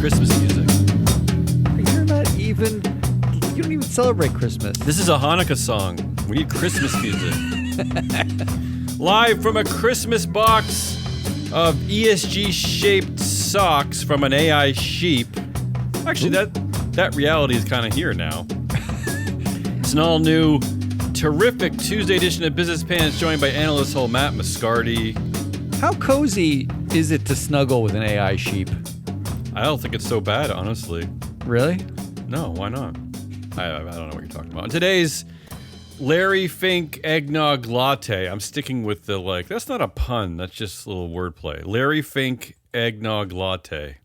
Christmas music. You're not even. You don't even celebrate Christmas. This is a Hanukkah song. We need Christmas music. Live from a Christmas box of ESG-shaped socks from an AI sheep. Actually, that reality is kind of here now. It's an all-new, terrific Tuesday edition of Business Pants, joined by analyst whole Matt Moscardi. How cozy is it to snuggle with an AI sheep? I don't think it's so bad, honestly. Really? No, why not? I don't know what you're talking about. Today's Larry Fink eggnog latte. I'm sticking with the, that's not a pun. That's just a little wordplay. Larry Fink eggnog latte.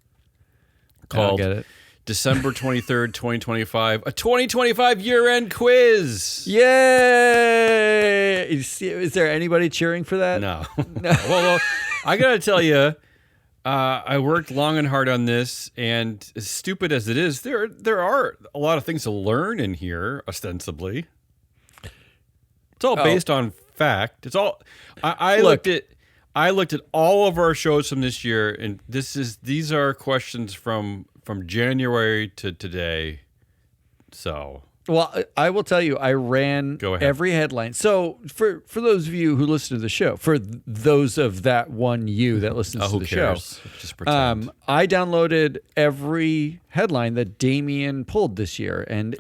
Called I don't get it. December 23rd, 2025. A 2025 year-end quiz. Yay! Is there anybody cheering for that? No. Well, I got to tell you, I worked long and hard on this, and as stupid as it is, there are a lot of things to learn in here, ostensibly. It's all based on fact. It's all. I looked at all of our shows from this year, and these are questions from January to today. So. Well, I will tell you, I ran every headline. So for those of you who listen to the show, for those of that one you that listens to the show, just pretend. I downloaded every headline that Damien pulled this year, and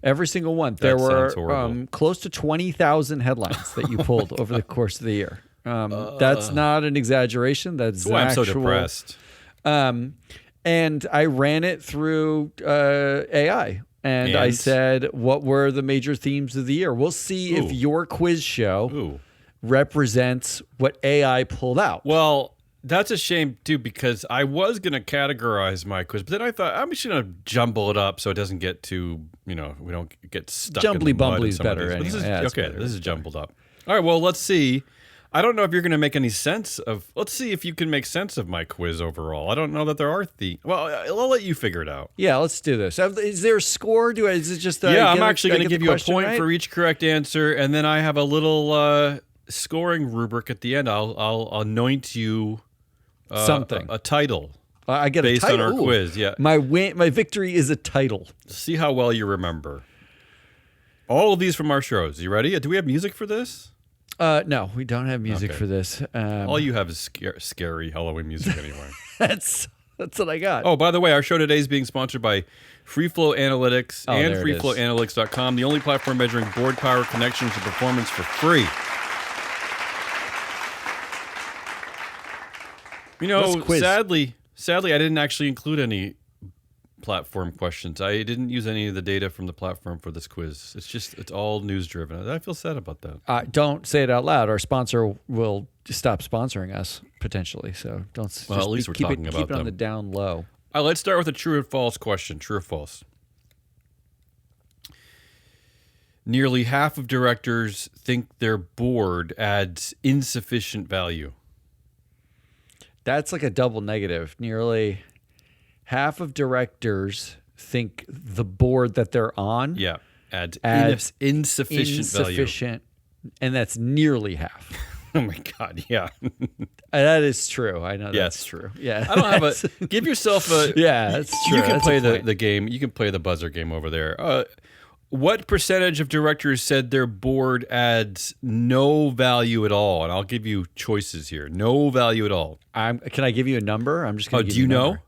every single one. There were close to 20,000 headlines that you pulled over the course of the year. That's not an exaggeration. That's why I'm actual, so depressed. And I ran it through AI. And I said, what were the major themes of the year? We'll see if your quiz show represents what AI pulled out. Well, that's a shame, too, because I was going to categorize my quiz, but then I thought, I'm just going to jumble it up so it doesn't get too, we don't get stuck in the mud. Jumbly-bumbly is better anyway. This is jumbled up. All right, well, let's see. I don't know if you're going to make any sense of. Let's see if you can make sense of my quiz overall. I don't know that there are Well, I'll let you figure it out. Yeah, let's do this. Is there a score? Is it just? I'm actually going to give you a point for each correct answer, and then I have a little scoring rubric at the end. I'll anoint you something, a title. I get based a title on our quiz. Yeah, my victory is a title. See how well you remember. All of these from our shows. You ready? Do we have music for this? No, we don't have music for this. All you have is scary Halloween music anyway. That's what I got. Oh, by the way, our show today is being sponsored by FreeFlow Analytics and FreeFlowAnalytics.com, the only platform measuring board power, connections, and performance for free. Sadly, I didn't actually include any platform questions. I didn't use any of the data from the platform for this quiz. It's all news driven. I feel sad about that. Don't say it out loud. Our sponsor will stop sponsoring us potentially. So don't. Well, at least we're talking about keep it on the down low. All right, let's start with a true or false question. True or false? Nearly half of directors think their board adds insufficient value. That's like a double negative. Nearly half of directors think the board that they're on adds insufficient value. And that's nearly half. Oh, my God, yeah. That is true. I know that's true. Yeah. I don't have a... Give yourself a... Yeah, that's true. You can play the game. You can play the buzzer game over there. What percentage of directors said their board adds no value at all? And I'll give you choices here. No value at all. Can I give you a number? I'm just going to give you a number.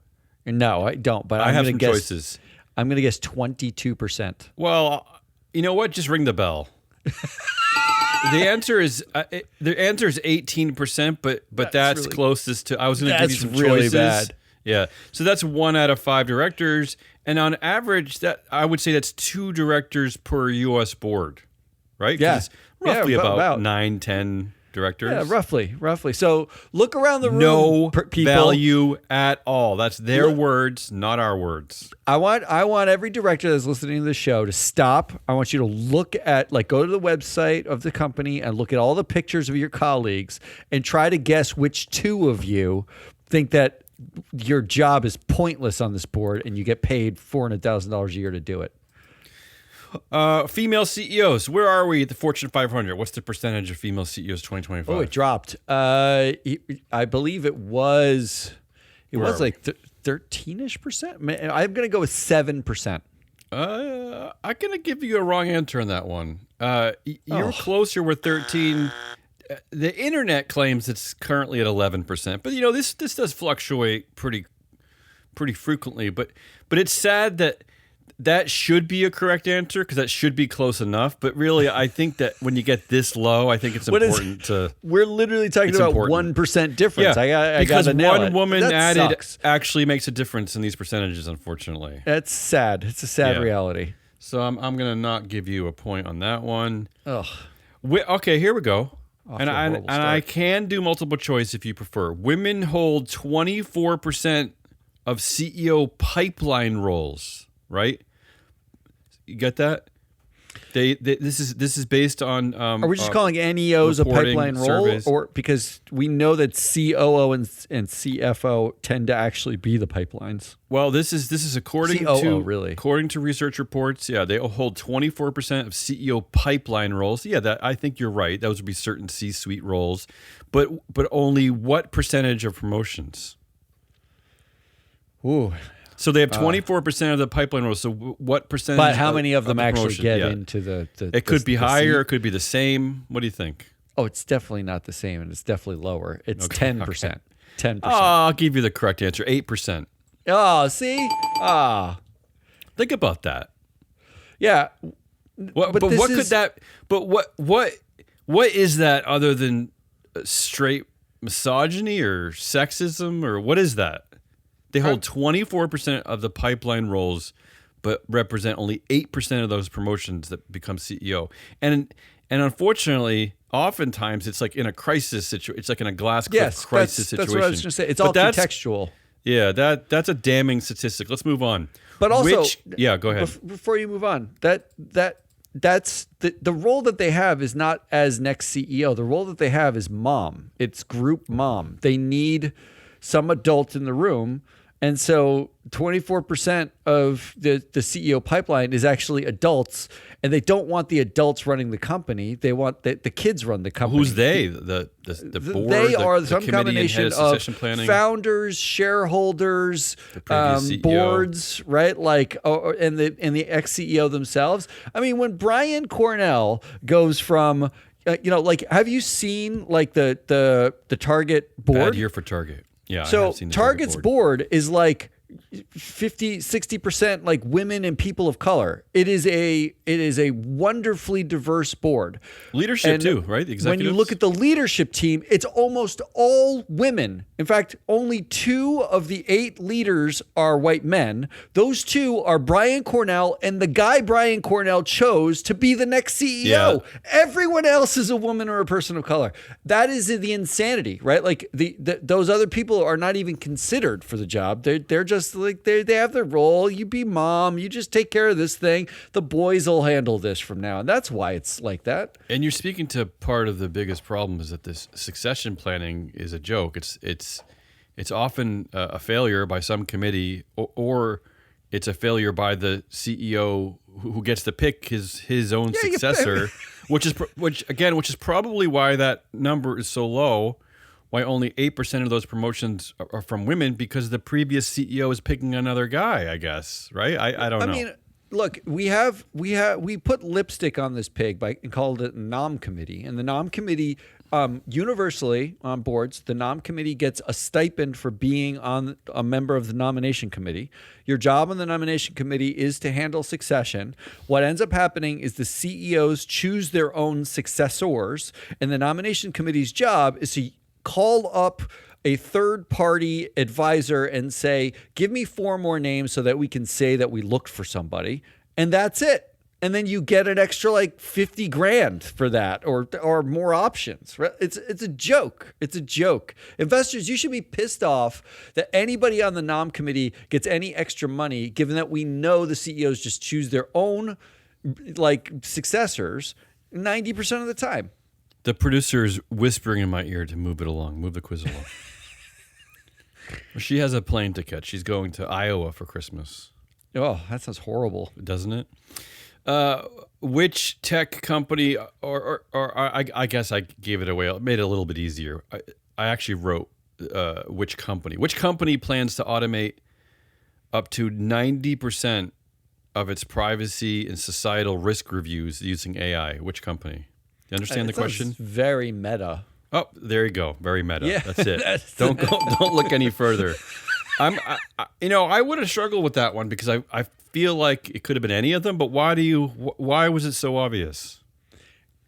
No, I don't. But I have some choices. I'm going to guess 22%. Well, you know what? Just ring the bell. The answer is 18%, but that's really, closest to. I was going to give you some really choices. Bad. Yeah, so that's 1 out of 5 directors, and on average, that I would say that's 2 directors per U.S. board, right? Yeah, roughly about 9, 10 directors. Yeah, roughly. So look around the room. No people. Value at all. That's their words, not our words. I want every director that's listening to the show to stop. I want you to look at, go to the website of the company and look at all the pictures of your colleagues and try to guess which 2 of you think that your job is pointless on this board and you get paid $400,000 a year to do it. Female CEOs. Where are we at the Fortune 500? What's the percentage of female CEOs 2025? Oh, it dropped. I believe it was like 13-ish%. I'm going to go with 7%. I'm going to give you a wrong answer on that one. You're closer with 13. The internet claims it's currently at 11%, but this does fluctuate pretty frequently. But it's sad that should be a correct answer because that should be close enough. But really, I think that when you get this low, I think it's important to. We're literally talking about 1% difference. Yeah, because one woman added sucks. actually makes a difference in these percentages. Unfortunately, that's sad. It's a sad reality. So I'm going to not give you a point on that one. Ugh. Okay, here we go. Off And to a horrible start. I can do multiple choice if you prefer. Women hold 24% of CEO pipeline roles. Right? You get that? This is based on. Are we just calling NEOs a pipeline role, or because we know that COO and CFO tend to actually be the pipelines? Well, this is according to research reports. Yeah, they hold 24% of CEO pipeline roles. Yeah, I think you're right. Those would be certain C-suite roles, but only what percentage of promotions? Ooh. So they have 24% of the pipeline roles. So what percentage? But how many of them actually get into the? It could be higher. It could be the same. What do you think? Oh, it's definitely not the same, and it's definitely lower. It's 10%. 10%. Oh, I'll give you the correct answer. 8%. Oh, see? Think about that. Yeah. What is that other than straight misogyny or sexism or what is that? They hold 24% of the pipeline roles, but represent only 8% of those promotions that become CEO. And unfortunately, oftentimes it's like in a crisis situation. It's like in a glass cliff crisis situation. That's what I was going to say. It's all contextual. Yeah, that's a damning statistic. Let's move on. But also, go ahead. Before you move on, that's the role that they have is not as next CEO. The role that they have is mom. It's group mom. They need some adult in the room. And so 24% of the CEO pipeline is actually adults, and they don't want the adults running the company. They want the kids run the company. Who's they? The board? They are some combination of founders, shareholders, boards, right? Like, and the ex-CEO themselves. I mean, when Brian Cornell goes from, have you seen like the Target board? Bad year for Target. Yeah. So Target's board is like 50-60% like women and people of color. It is a wonderfully diverse board. Leadership too, right? The executives. When you look at the leadership team, it's almost all women. In fact, only 2 of the 8 leaders are white men. Those 2 are Brian Cornell and the guy Brian Cornell chose to be the next CEO. Yeah. Everyone else is a woman or a person of color. That is the insanity, right? Like those other people are not even considered for the job. They're just like they have their role. You be mom. You just take care of this thing. The boys will handle this from now, and that's why it's like that. And you're speaking to part of the biggest problem is that this succession planning is a joke. It's often a failure by some committee, or it's a failure by the CEO who gets to pick his own successor, which is probably why that number is so low. Why only 8% of those promotions are from women, because the previous CEO is picking another guy, I guess, right? I don't know. I mean, look, we put lipstick on this pig and called it Nom Committee. And the Nom Committee, universally on boards, the Nom Committee gets a stipend for being on a member of the nomination committee. Your job on the nomination committee is to handle succession. What ends up happening is the CEOs choose their own successors, and the nomination committee's job is to call up a third-party advisor and say, give me 4 more names so that we can say that we looked for somebody. And that's it. And then you get an extra like $50,000 for that or more options. Right? It's a joke. It's a joke. Investors, you should be pissed off that anybody on the Nom Committee gets any extra money, given that we know the CEOs just choose their own like successors 90% of the time. The producer is whispering in my ear to move it along, move the quiz along. She has a plane to catch. She's going to Iowa for Christmas. Oh, that sounds horrible. Doesn't it? Which tech company, or I guess I gave it away. I made it a little bit easier. I actually wrote which company. Which company plans to automate up to 90% of its privacy and societal risk reviews using AI. Which company? You understand the question? Very meta. Oh, there you go. Very meta. Yeah, That's it. Don't look any further. I would have struggled with that one because I feel like it could have been any of them, but why was it so obvious?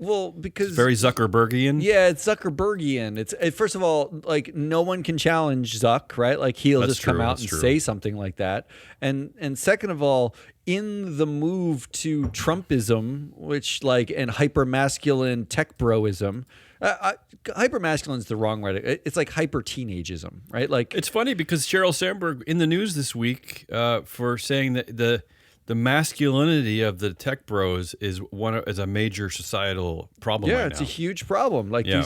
Well, because It's very Zuckerbergian. yeah, it's Zuckerbergian. First of all, like no one can challenge Zuck, right? Like he'll That's just come true, out that's and true. say something like that. And second of all, in the move to Trumpism, which and hyper-masculine tech broism, hyper-masculine is the wrong word. It's like hyper-teenageism, right? Like It's funny because Sheryl Sandberg in the news this week for saying that the masculinity of the tech bros is a major societal problem. yeah, right it's now. a huge problem. Like Yeah.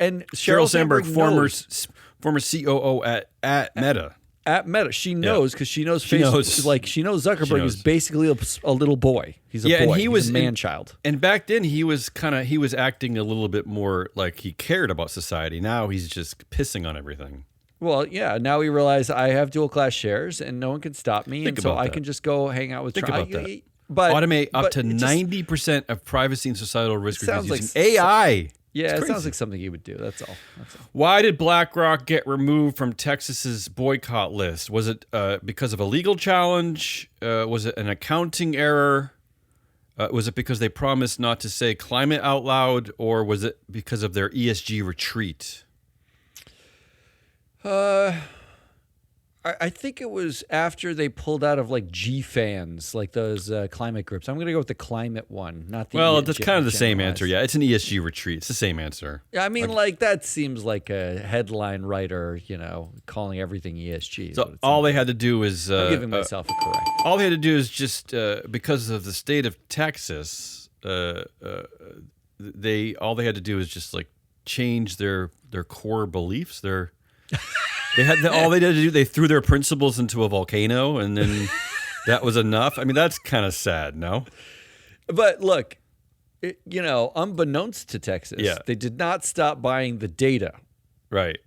and Sheryl Sandberg, knows. former COO at Meta. At Meta, she knows because she knows. She knows. Like she knows Zuckerberg She knows. is basically a little boy. He's a Yeah, boy. and he was He's a man child. And back then he was acting a little bit more like he cared about society. Now he's just pissing on everything. Well, yeah. Now we realize I have dual class shares and no one can stop me, Think and so about I that. can just go hang out with. Think Trump. about that. But Automate up but to it just- 90% of privacy and societal risk sounds reviews like using AI. Yeah, It's it sounds crazy. like something he would do. That's all. Why did BlackRock get removed from Texas's boycott list? Was it because of a legal challenge? Was it an accounting error? Was it because they promised not to say climate out loud? Or was it because of their ESG retreat? I think it was after they pulled out of G fans, like those climate groups. I'm going to go with the climate one, not the. Well, that's kind of the same generalized. answer. Yeah, it's an ESG retreat. It's the same answer. I mean, that seems like a headline writer, calling everything ESG. So all they had to do is I'm giving myself a correct. all they had to do is just because of the state of Texas, all they had to do is just change their core beliefs. They had all they had to do. They threw their principles into a volcano, and then that was enough. I mean, that's kind of sad, no? But look, unbeknownst to Texas, Yeah. they did not stop buying the data. Right.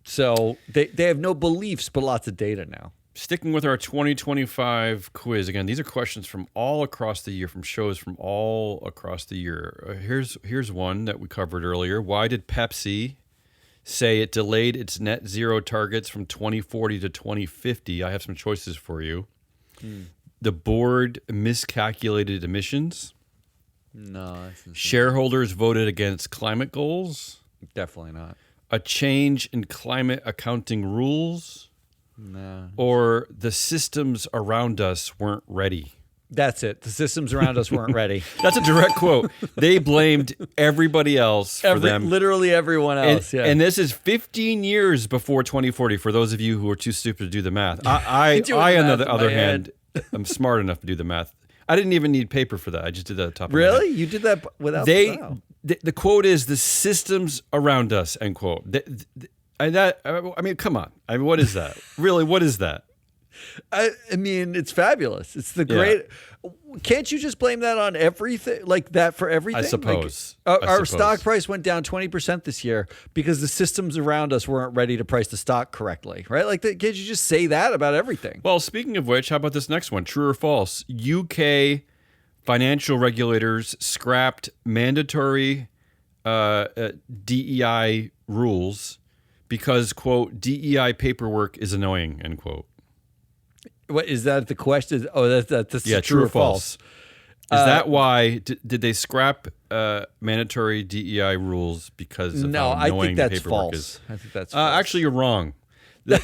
So they have no beliefs, but lots of data now. Sticking with our 2025 quiz again, these are questions from all across the year, from shows from all across the year. Here's one that we covered earlier. Why did Pepsi say it delayed its net zero targets from 2040 to 2050? I have some choices for you. The board miscalculated emissions. No, that's insane. Shareholders voted against climate goals. Definitely not. A change in climate accounting rules. No. Or the systems around us weren't ready. That's it. The systems around us weren't ready. That's a direct quote. They blamed everybody else for them. Literally everyone else. And this is 15 years before 2040 for those of you who are too stupid to do the math. I doing on math the in my other head. hand, I'm smart enough to do the math. I didn't even need paper for that. I just did that at the top of my Really? head. You did that without wow. The quote is the systems around us, end quote. I mean, come on. I mean, what is that? Really, what is that? I mean, it's fabulous. It's the great. Can't you just blame that on everything, like that for everything? I suppose. Our stock price went down 20% this year because the systems around us weren't ready to price the stock correctly, right? Can't you just say that about everything? Well, speaking of which, how about this next one? True or false? UK financial regulators scrapped mandatory DEI rules because, quote, DEI paperwork is annoying, end quote. What is that the question? Oh, that's True or false? Is that why did they scrap mandatory DEI rules because of No, how I annoying think the that's paperwork false. is? I think that's false. Actually, you're wrong. The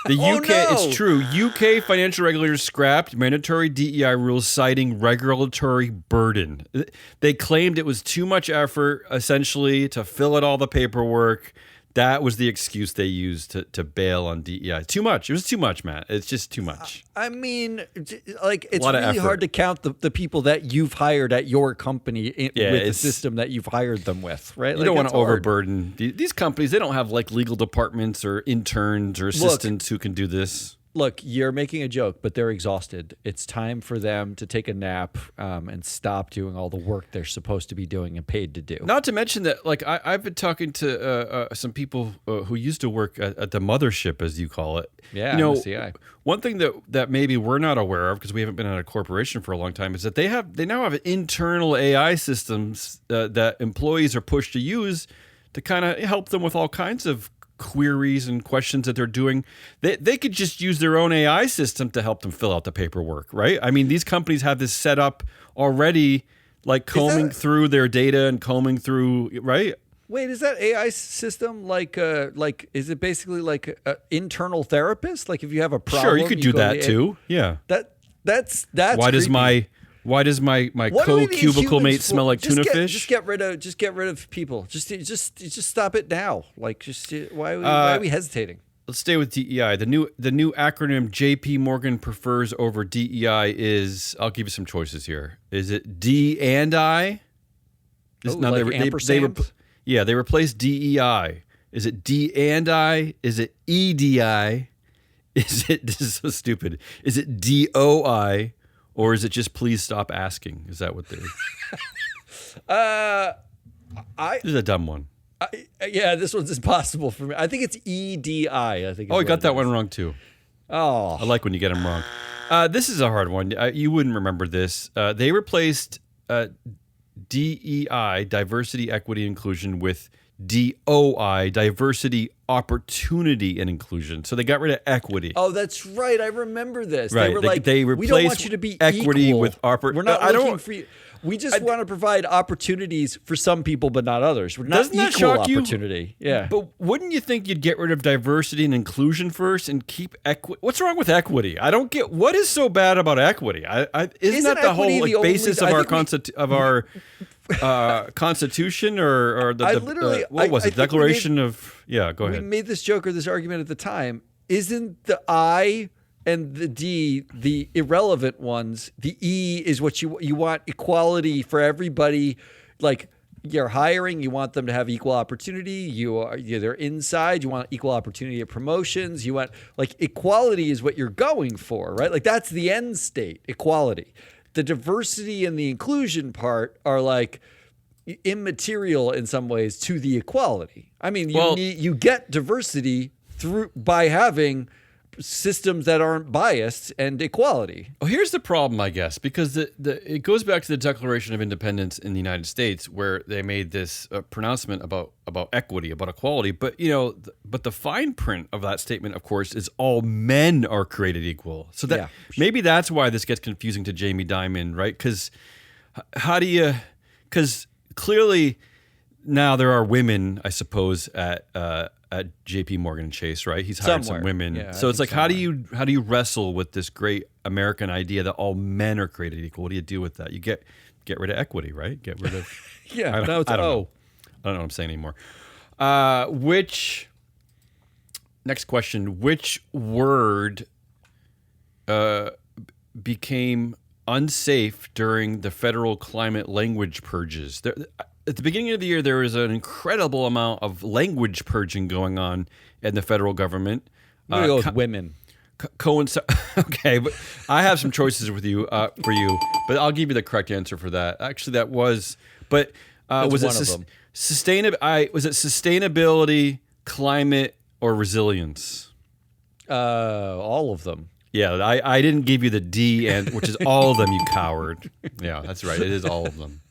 Oh, UK, no. it's true. UK financial regulators scrapped mandatory DEI rules, citing regulatory burden. They claimed it was too much effort, essentially, to fill out all the paperwork. That was the excuse they used to bail on DEI. Too much. It was too much, Matt. It's just too much. I mean, it's lot of really effort. hard to count the people that you've hired at your company with the it's- system that you've hired them with, right? You don't want it's to hard. overburden these companies. They don't have legal departments or interns or assistants who can do this. Look, you're making a joke, but they're exhausted. It's time for them to take a nap and stop doing all the work they're supposed to be doing and paid to do. Not to mention that, like, I've been talking to some people who used to work at the mothership, as you call it. Yeah, MSCI. One thing that maybe we're not aware of because we haven't been at a corporation for a long time is that they now have internal AI systems that employees are pushed to use to kind of help them with all kinds of queries and questions that they're doing. They could just use their own AI system to help them fill out the paperwork, right? I mean, these companies have this set up already, like combing through their data and combing through, right? Wait, is that AI system like is it basically like an internal therapist? Like if you have a problem, Sure, you could do that too. Yeah. That's Why does creepy. Why does my What do we need co-cubicle mate humans smell for? like tuna fish? Just get rid of people. Just stop it now. Like why are we hesitating? Let's stay with DEI. The new acronym JP Morgan prefers over DEI is, I'll give you some choices here. Is it D and I? Ampersand? They replaced DEI. Is it D and I? Is it EDI? This is so stupid. Is it DOI? Or is it just please stop asking? Is that what they're... This is a dumb one. Yeah, this one's impossible for me. I think it's EDI. I think. Oh, I got that one wrong too. Oh, I like when you get them wrong. This is a hard one. You wouldn't remember this. They replaced DEI, diversity, equity, inclusion, with DOI, diversity, opportunity, and inclusion. So they got rid of equity. Oh, that's right. I remember this. Right. They were like, they we don't want you to be equity equal. with We're not looking for you. We just want to provide opportunities for some people, but not others. We're not Doesn't that equal shock you? opportunity. Yeah. But wouldn't you think you'd get rid of diversity and inclusion first and keep equity? What's wrong with equity? I don't get what is so bad about equity. Isn't that the whole basis of our Constitution or the what was it? Declaration of Go ahead. We made this joke or this argument at the time. Isn't the I and the D the irrelevant ones? The E is what you want equality for everybody. Like you're hiring, you want them to have equal opportunity. They're inside. You want equal opportunity at promotions. You want like equality is what you're going for, right? Like that's the end state, equality. The diversity and the inclusion part are like immaterial in some ways to the equality. I mean, you get diversity by having systems that aren't biased and equality. Well, here's the problem, I guess, because it goes back to the Declaration of Independence in the United States, where they made this pronouncement about equity, about equality. But but the fine print of that statement, of course, is all men are created equal. So that maybe that's why this gets confusing to Jamie Dimon, right? Because because clearly now there are women, I suppose, at JP Morgan Chase, right? He's hired some women. Yeah, so it's like, how do you wrestle with this great American idea that all men are created equal? What do you do with that? You get rid of equity, right? Get rid of yeah. I don't know what I'm saying anymore. Next question? Which word became unsafe during the federal climate language purges? At the beginning of the year, there was an incredible amount of language purging going on in the federal government. I'm going to go with women. Okay, but I have some choices for you, but I'll give you the correct answer for that. Actually, that was, but was it sustainability, climate, or resilience? All of them. Yeah, I didn't give you the D, which is all of them, you coward. Yeah, that's right. It is all of them.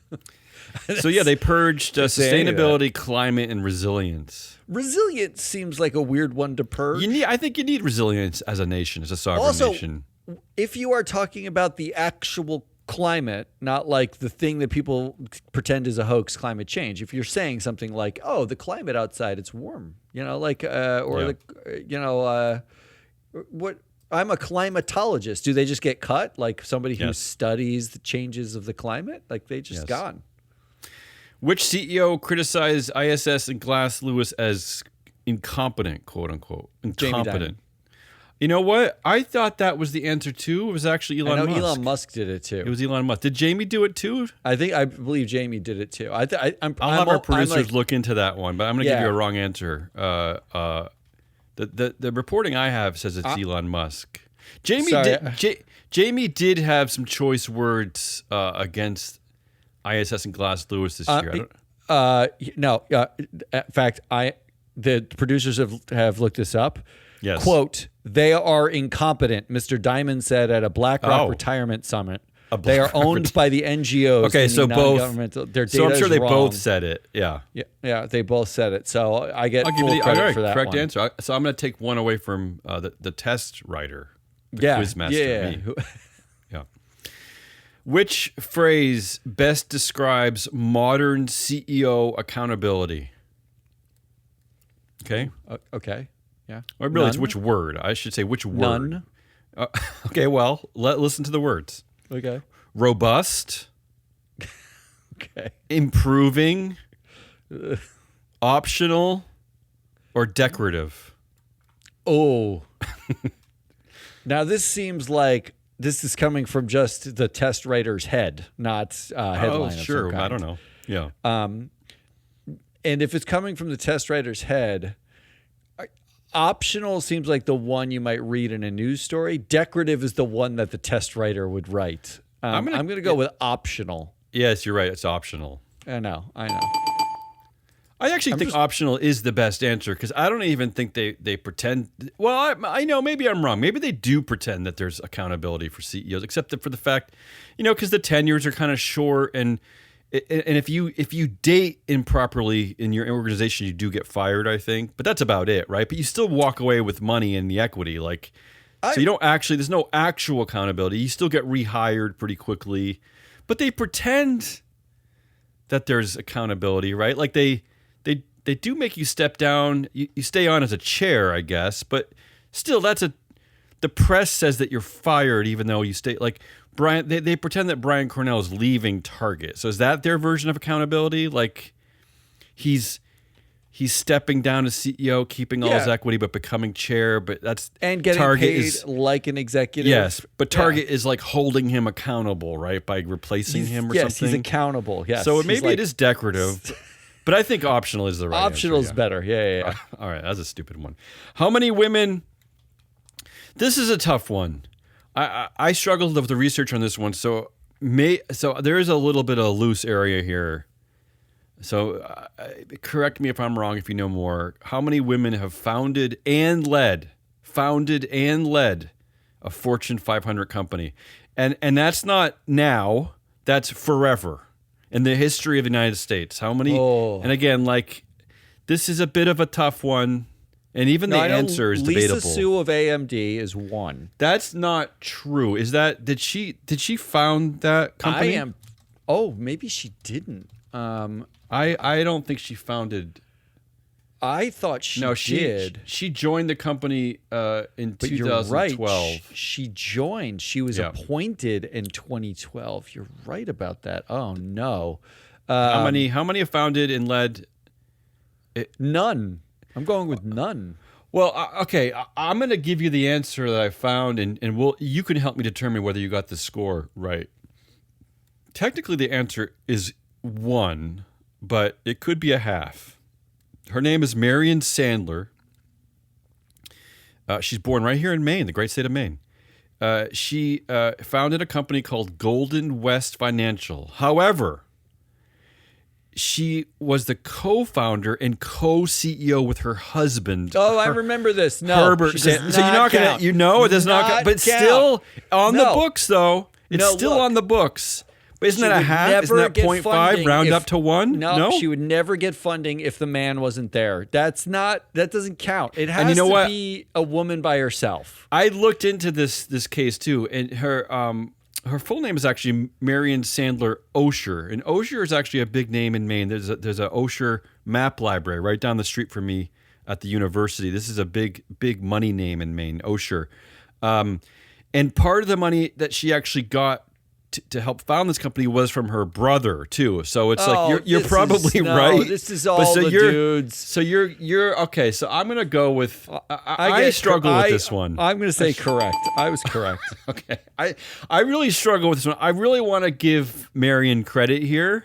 So yeah, they purged sustainability, climate, and resilience. Resilience seems like a weird one to purge. I think you need resilience as a nation, as a sovereign nation. If you are talking about the actual climate, not like the thing that people pretend is a hoax, climate change. If you're saying something like, "Oh, the climate outside, it's warm," what? I'm a climatologist. Do they just get cut? Like somebody who studies the changes of the climate? Like they just gone. Which CEO criticized ISS and Glass Lewis as incompetent, quote unquote? Incompetent. You know what? I thought that was the answer too. It was actually Elon Musk. Elon Musk did it too. It was Elon Musk. Did Jamie do it too? I believe Jamie did it too. I'll have our producers look into that one, but I'm going to give you a wrong answer. The reporting I have says it's Elon Musk. Jamie Sorry. Jamie did have some choice words against ISS and Glass Lewis this year. No. In fact, the producers have looked this up. Yes. Quote, they are incompetent, Mr. Diamond said at a BlackRock retirement summit. They are owned by the NGOs. Okay, so both. Their data So I'm sure they wrong. both said it. Yeah. Yeah, they both said it. So I get I'll give full you credit for that correct one. answer. So I'm going to take one away from the test writer, the Yeah, quizmaster. Me. Yeah. Which phrase best describes modern CEO accountability? Okay. Okay. Yeah. Or really, it's None? which word? I should say which word. None. Okay, well, listen to the words. Okay. Robust, Okay. improving, optional, or decorative. Oh. Now this seems like this is coming from just the test writer's head, not headline. Oh, of sure. some kind. I don't know. Yeah. And if it's coming from the test writer's head, optional seems like the one you might read in a news story. Decorative is the one that the test writer would write. I'm gonna go with optional. Yes, you're right. It's optional. I know. I actually think optional is the best answer because I don't even think they pretend. Well, I know maybe I'm wrong. Maybe they do pretend that there's accountability for CEOs, except for the fact, because the tenures are kind of short, and if you date improperly in your organization, you do get fired, I think. But that's about it, right? But you still walk away with money and the equity, so you don't actually. There's no actual accountability. You still get rehired pretty quickly, but they pretend that there's accountability, right? Like they do make you step down. You stay on as a chair, I guess, but still, the press says that you're fired even though you stay. Like Brian, they pretend that Brian Cornell is leaving Target. So is that their version of accountability? Like he's stepping down as CEO, keeping all his equity, but becoming chair. But that's And getting Target paid like an executive. Yes, but Target is like holding him accountable, right, by replacing him or something. Yes, he's accountable. Yes. So maybe it is decorative. But I think optional is the right Optional answer. is better. Yeah. All right, that's a stupid one. How many women? This is a tough one. I struggled with the research on this one, so there is a little bit of a loose area here. So correct me if I'm wrong if you know more. How many women have founded and led a Fortune 500 company? And that's not now, that's forever. In the history of the United States, how many? Oh. And again, this is a bit of a tough one, and even the answer is debatable. Lisa Su of AMD is one. That's not true. Is that did she found that company? Maybe she didn't. I don't think she founded. I thought she did. She joined the company in 2012. You're right. She joined. She was appointed in 2012. You're right about that. Oh no. How many have founded and led? None. I'm going with none. Well, okay. I'm going to give you the answer that I found, and you can help me determine whether you got the score right. Technically, the answer is one, but it could be a half. Her name is Marion Sandler. She's born right here in Maine, the great state of Maine. She founded a company called Golden West Financial. However, she was the co-founder and co-CEO with her husband. Oh, I remember this. No, Herbert. So you're not going to, it does not count. But still on the books, though. It's still on the books. But isn't that a half? Isn't that 0.5 round up to 1? No, she would never get funding if the man wasn't there. That doesn't count. It has to be a woman by herself. I looked into this case too, and her full name is actually Marion Sandler Osher, and Osher is actually a big name in Maine. There's a Osher map library right down the street from me at the university. This is a big money name in Maine, Osher, and part of the money that she actually got to help found this company was from her brother too. So it's you're probably right. This is all the dudes. So you're okay. So I'm gonna go with. I struggle with this one. I'm gonna say correct. I was correct. Okay. I really struggle with this one. I really want to give Marion credit here,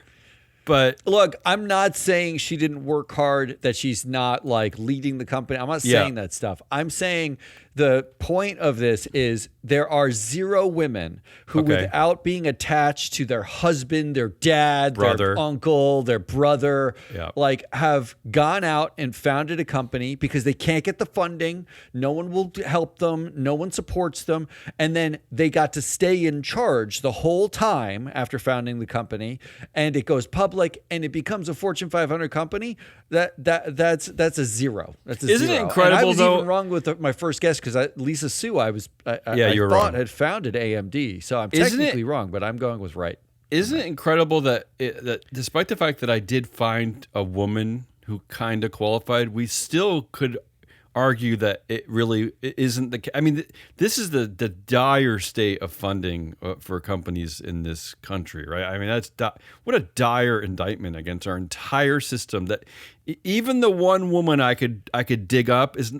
But look, I'm not saying she didn't work hard, that she's not like leading the company. I'm not saying that stuff. I'm saying the point of this is there are 0 women who, without being attached to their husband, their dad, brother, their uncle, their brother, like have gone out and founded a company because they can't get the funding. No one will help them. No one supports them. And then they got to stay in charge the whole time after founding the company, and it goes public and it becomes a Fortune 500 company. That's a 0. That's a 0. Isn't it incredible? And I was though, even wrong with my first guess because Lisa Su, I thought wrong. had founded AMD. So I'm technically wrong, but I'm going with right. Isn't it incredible that despite the fact that I did find a woman who kind of qualified, we still could argue that it really isn't the. I mean, this is the dire state of funding for companies in this country, right? I mean, that's what a dire indictment against our entire system. That even the one woman I could dig up is,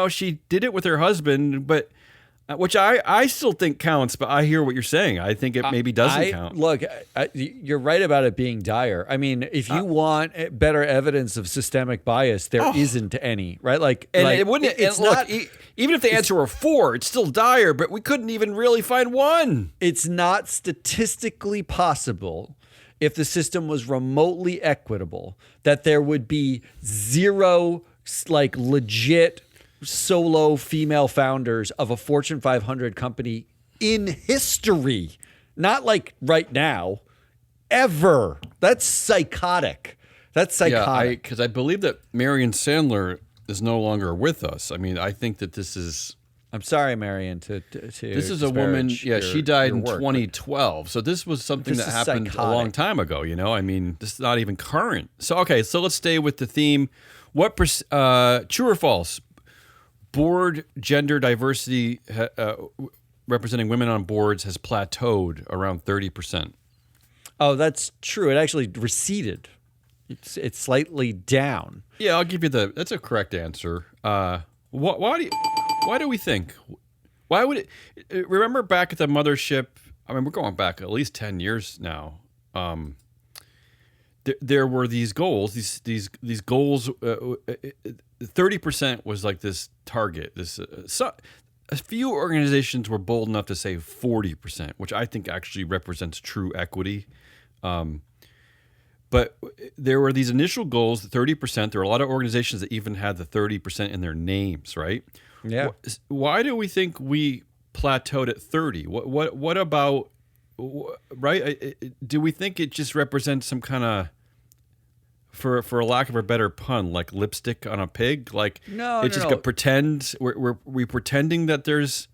she did it with her husband, but. Which I still think counts, but I hear what you're saying. I think it maybe doesn't count. Look, you're right about it being dire. I mean, if you want better evidence of systemic bias, there isn't any, right? It wouldn't. It's not. Even if the answer were 4, it's still dire. But we couldn't even really find one. It's not statistically possible, if the system was remotely equitable, that there would be 0 legit solo female founders of a Fortune 500 company in history. Not like right now, ever. That's psychotic. Because I believe that Marion Sandler is no longer with us. I mean, I think that this is. I'm sorry, Marion. This is a woman. Yeah, she died in 2012. So this was something that happened a long time ago. I mean, this is not even current. So so let's stay with the theme. What true or false? Board gender diversity representing women on boards has plateaued around 30%. Oh, that's true. It actually receded. It's slightly down. Yeah, I'll give you that's a correct answer. Why do we think? Why would it? Remember back at the mothership? I mean, we're going back at least 10 years now. There were these goals. These goals. 30% was like this target. A few organizations were bold enough to say 40%, which I think actually represents true equity. But there were these initial goals, 30%. There were a lot of organizations that even had the 30% in their names, right? Yeah. Why do we think we plateaued at 30? What about, right? Do we think it just represents some kind of, for a lack of a better pun, like lipstick on a pig? Like, no. Pretend we're pretending that there's.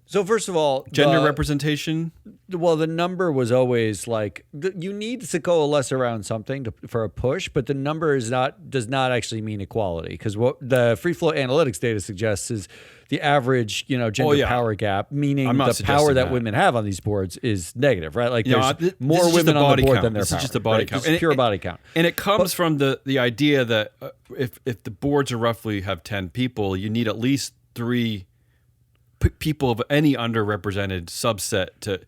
So first of all, gender representation. Well, the number was always like you need to coalesce around something for a push, but the number does not actually mean equality, because what the free flow analytics data suggests is the average gender power gap, meaning the power that women have on these boards is negative, right? Like there's more women on the board than their power. This is just a body count. It's pure body count. And it comes from the idea that if the boards are roughly have 10 people, you need at least 3 people of any underrepresented subset to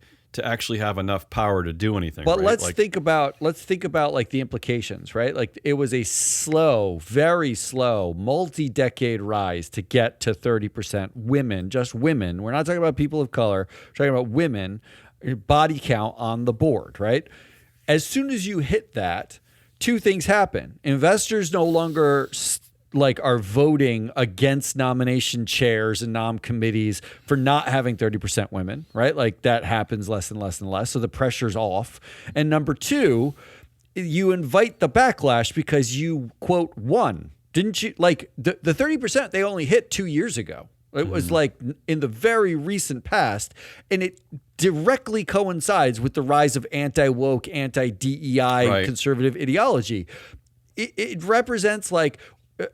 actually have enough power to do anything. But right? let's think about like the implications, right? Like it was a slow, very slow, multi-decade rise to get to 30% women, just women. We're not talking about people of color. We're talking about women, body count on the board, right? As soon as you hit that, 2 things happen. Investors no longer are voting against nomination chairs and nom committees for not having 30% women, right? Like that happens less and less and less. So the pressure's off. And number 2, you invite the backlash because you quote won. Didn't you? Like the 30% they only hit 2 years ago. It was like in the very recent past, and it directly coincides with the rise of anti-woke, anti-DEI conservative ideology. It represents like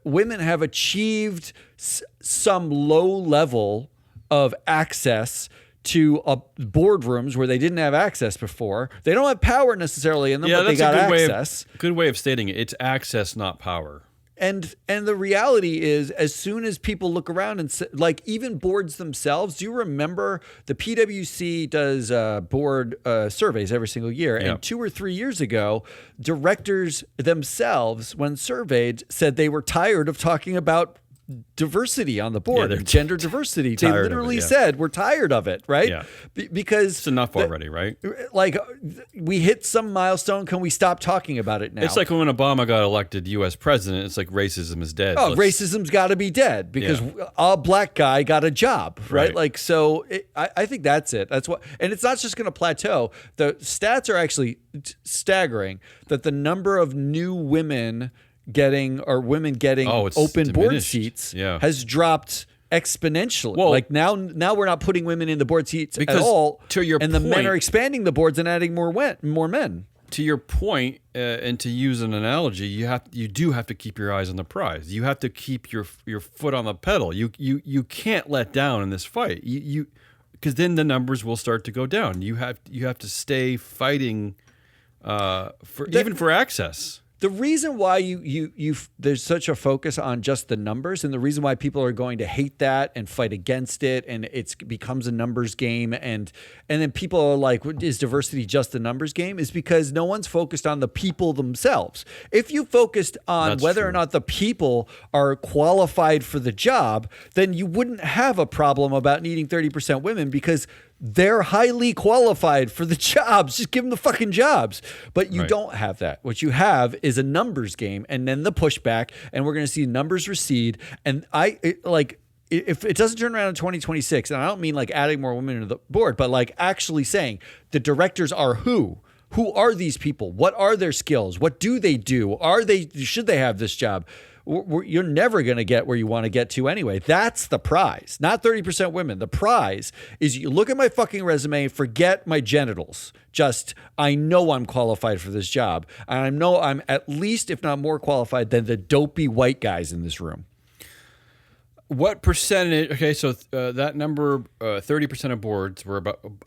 women have achieved some low level of access to boardrooms where they didn't have access before. They don't have power necessarily in them, but they got access. Good way of stating it. It's access, not power. And the reality is, as soon as people look around and like even boards themselves, do you remember the PwC does board surveys every single year? Yeah. And 2 or 3 years ago, directors themselves, when surveyed, said they were tired of talking about diversity on the board, they're and gender diversity. They tired of it, literally yeah. said, we're tired of it, right? Yeah. Because It's enough already, right? like we hit some milestone. Can we stop talking about it now? It's like when Obama got elected U.S. president. It's like racism is dead. Oh, racism's got to be dead because a black guy got a job, right? Right. Like, so I think that's it. That's what, and it's not just going to plateau. The stats are actually staggering that the number of new women getting it's open board diminished. seats Yeah. has dropped exponentially. Well, like now we're not putting women in the board seats at Because all. to your and the men point- are expanding the boards and adding more men. To your point, and to use an analogy, you do have to keep your eyes on the prize. You have to keep your foot on the pedal. You can't let down in this fight. You because then the numbers will start to go down. You have to stay fighting even for access. The reason why you there's such a focus on just the numbers, and the reason why people are going to hate that and fight against it, and it becomes a numbers game, and then people are like, is diversity just a numbers game? Is because no one's focused on the people themselves. If you focused on That's whether true. or not the people are qualified for the job, then you wouldn't have a problem about needing 30% women because they're highly qualified for the jobs. Just give them the fucking jobs. But you Right. don't have that. What you have is a numbers game and then the pushback, and we're going to see numbers recede. And if it doesn't turn around in 2026, and I don't mean like adding more women to the board, but like actually saying the directors are who? Who are these people? What are their skills? What do they do? Should they have this job? You're never going to get where you want to get to anyway. That's the prize, not 30% women. The prize is you look at my fucking resume, forget my genitals. Just, I know I'm qualified for this job. And I know I'm at least, if not more qualified than the dopey white guys in this room. What percentage? Okay, so that number, 30% of boards were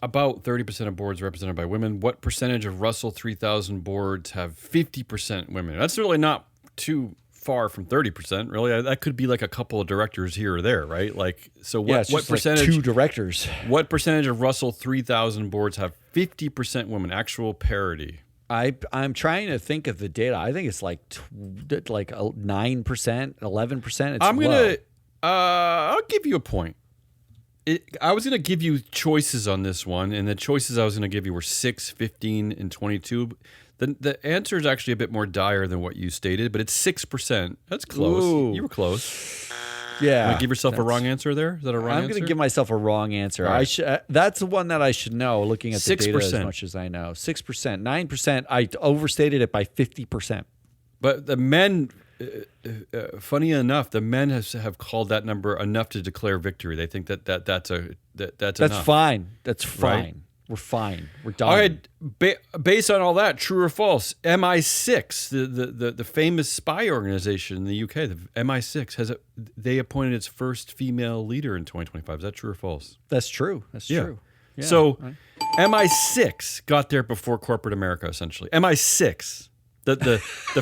about 30% of boards represented by women. What percentage of Russell 3000 boards have 50% women? That's really not too far from 30%. Really, that could be like a couple of directors here or there, right? Like, so what percentage? Like 2 directors. What percentage of Russell 3000 boards have 50% women? Actual parity. I'm trying to think of the data. I think it's like 9%, 11%. It's I'm low. gonna. I'll give you a point. I was going to give you choices on this one, and the choices I was going to give you were 6, 15, and 22. The answer is actually a bit more dire than what you stated, but it's 6%. That's close. Ooh. You were close. Yeah. Want to give yourself a wrong answer there? Is that a wrong answer? I'm going to give myself a wrong answer. All right. That's the one that I should know, looking at the data as 6%. much as I know. 6%, 9%. I overstated it by 50%. But the men, funny enough, the men have called that number enough to declare victory. They think that's That's enough. fine. That's fine. Right? We're fine. We're done. All right, based on all that, true or false? MI6, the famous spy organization in the UK, the MI6 they appointed its first female leader in 2025. Is that true or false? That's true. That's true. Yeah. So MI6 got there before corporate America, essentially. MI6, the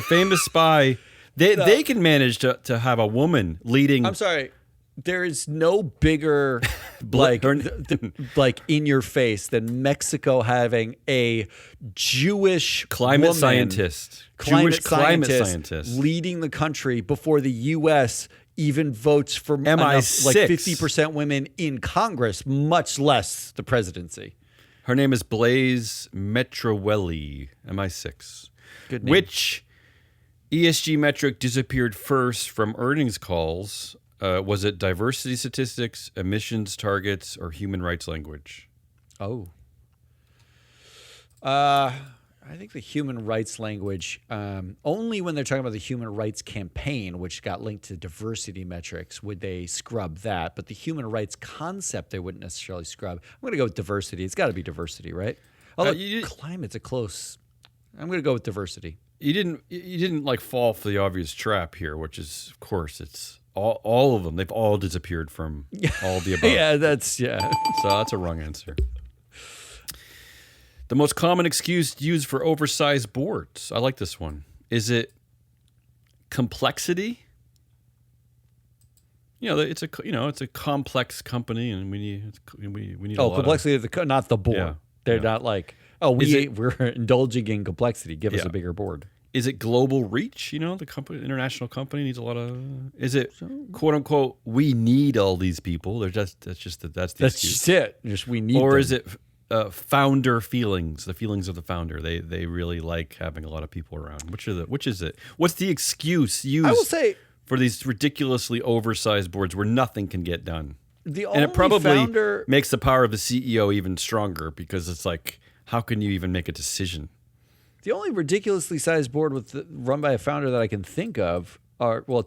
famous spy, they can manage to have a woman leading. I'm sorry. There is no bigger like in your face than Mexico having a Jewish climate woman, scientist, climate Jewish climate scientist scientist leading the country before the U.S. even votes for MI6. like 50% women in Congress, much less the presidency. Her name is Blaise Metrowelli, MI6. Good name. Which ESG metric disappeared first from earnings calls? Was it diversity statistics, emissions targets, or human rights language? Oh. I think the human rights language, only when they're talking about the human rights campaign, which got linked to diversity metrics, would they scrub that. But the human rights concept, they wouldn't necessarily scrub. I'm going to go with diversity. It's got to be diversity, right? Although climate's a close. I'm going to go with diversity. You didn't like fall for the obvious trap here, which is, of course, it's all of them. They've all disappeared from all the above. Yeah. So that's a wrong answer. The most common excuse used for oversized boards. I like this one. Is it complexity. It's a complex company, and we need a lot complexity of not the board. Yeah, They're yeah. not like, we're indulging in complexity. Give us a bigger board. Is it global reach? The international company needs a lot of. Is it quote unquote? We need all these people. That's the That's excuse. just it. Just we need. Or them. is it founder feelings? The feelings of the founder. They really like having a lot of people around. Which is it? What's the excuse used? I will say for these ridiculously oversized boards where nothing can get done. And it probably makes the power of the CEO even stronger because it's like, how can you even make a decision? The only ridiculously sized board run by a founder that I can think of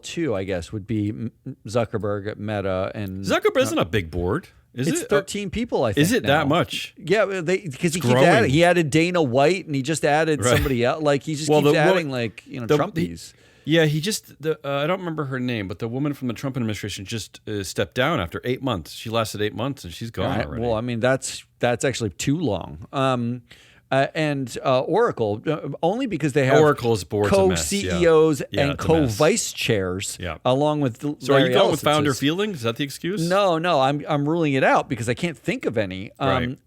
two, I guess, would be Zuckerberg at Meta. And Zuckerberg isn't a big board, is it's it? 13 people, I think. Is it now. that much? Yeah, because he keeps growing. adding. He added Dana White, and he just added somebody else. Like he just keeps adding, Trumpies. Yeah, he just. I don't remember her name, but the woman from the Trump administration just stepped down after 8 months. She lasted 8 months, and she's gone already. Well, I mean that's actually too long. And Oracle, only because they have Oracle's board's a mess, co-CEOs yeah. and co-vice chairs, along with So are you going with founder feelings? Is that the excuse? No, I'm ruling it out because I can't think of any. Right.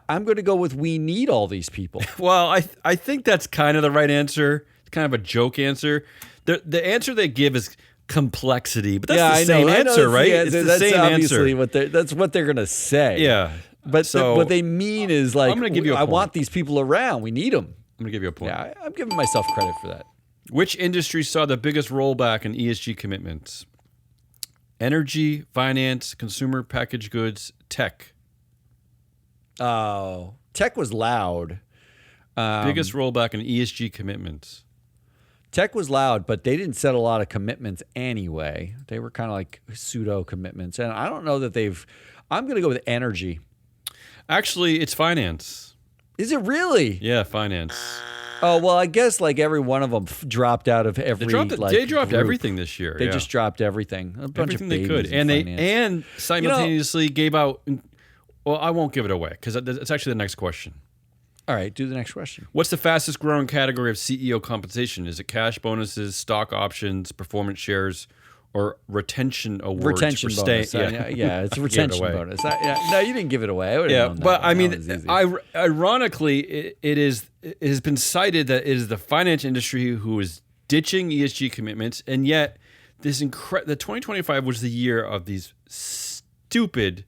I'm going to go with we need all these people. Well, I think that's kind of the right answer. It's kind of a joke answer. The answer they give is complexity, but that's the same answer, right? It's the same obviously answer. That's what they're going to say. Yeah. But what they mean is like, I'm gonna give you a I point. want these people around. We need them. I'm going to give you a point. Yeah, I'm giving myself credit for that. Which industry saw the biggest rollback in ESG commitments? Energy, finance, consumer packaged goods, tech. Oh, tech was loud. Biggest rollback in ESG commitments. Tech was loud, but they didn't set a lot of commitments anyway. They were kind of like pseudo commitments. And I don't know that I'm going to go with energy. Actually, it's finance. Is it really? Yeah, finance. Oh, well, I guess like every one of them dropped out of every They dropped group. everything this year. They just dropped everything. A bunch everything of they could. babies And simultaneously gave out. Well, I won't give it away because it's actually the next question. All right, do the next question. What's the fastest growing category of CEO compensation? Is it cash bonuses, stock options, performance shares, or retention awards? Retention for bonus. staying? Yeah, it's a retention bonus. No, you didn't give it away. But I mean, ironically, it has been cited that it is the finance industry who is ditching ESG commitments, and yet the 2025 was the year of these stupid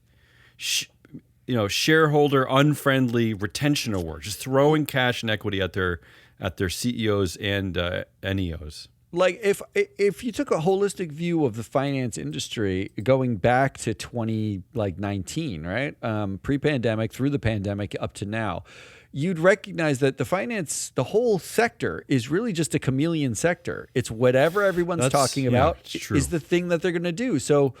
shareholder unfriendly retention awards, just throwing cash and equity at their CEOs and NEOs. Like if you took a holistic view of the finance industry going back to 2019, right, pre-pandemic through the pandemic up to now, you'd recognize that the whole sector is really just a chameleon sector. It's whatever everyone's talking about is the thing that they're going to do. So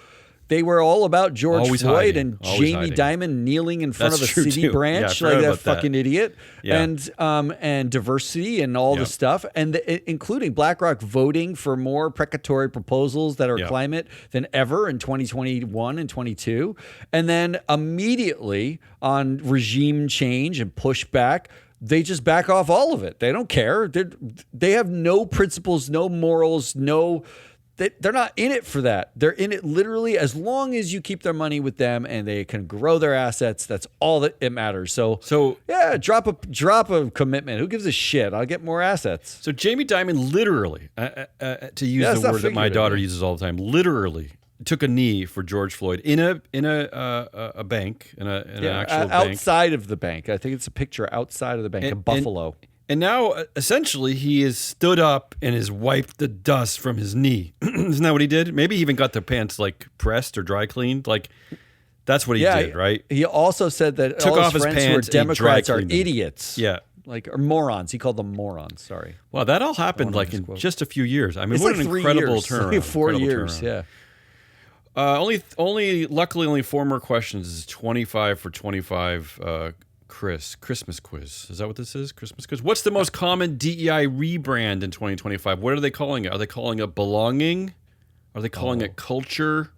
they were all about George Floyd and Jamie Dimon kneeling in front of a city branch like that fucking idiot, and diversity and all the stuff, and including BlackRock voting for more precatory proposals that are climate than ever in 2021 and 22, and then immediately on regime change and pushback, they just back off all of it. They don't care. They have no principles, no morals, they're not in it for that. They're in it literally as long as you keep their money with them and they can grow their assets. That's all that it matters. So yeah, drop a commitment. Who gives a shit? I'll get more assets. So Jamie Dimon literally, to use the word that my daughter uses all the time, literally took a knee for George Floyd in a bank, in an actual bank. Outside of the bank. I think it's a picture outside of the bank in Buffalo. And now, essentially, he has stood up and has wiped the dust from his knee. Isn't that what he did? Maybe he even got the pants, pressed or dry cleaned. That's what he did, right? He also said that Took all off his his friends who are pants and he Democrats are dry-cleaned them. idiots. Yeah. Or morons. He called them morons. Sorry. Wow, that all happened, in just a few years. I mean, it's what like an incredible 3 years. turnaround. 4 years, yeah. Luckily, only 4 more questions. This is 25 for 25 Christmas quiz. Is that what this is? Christmas quiz. What's the most common DEI rebrand in 2025? What are they calling it? Are they calling it belonging? Are they calling it culture?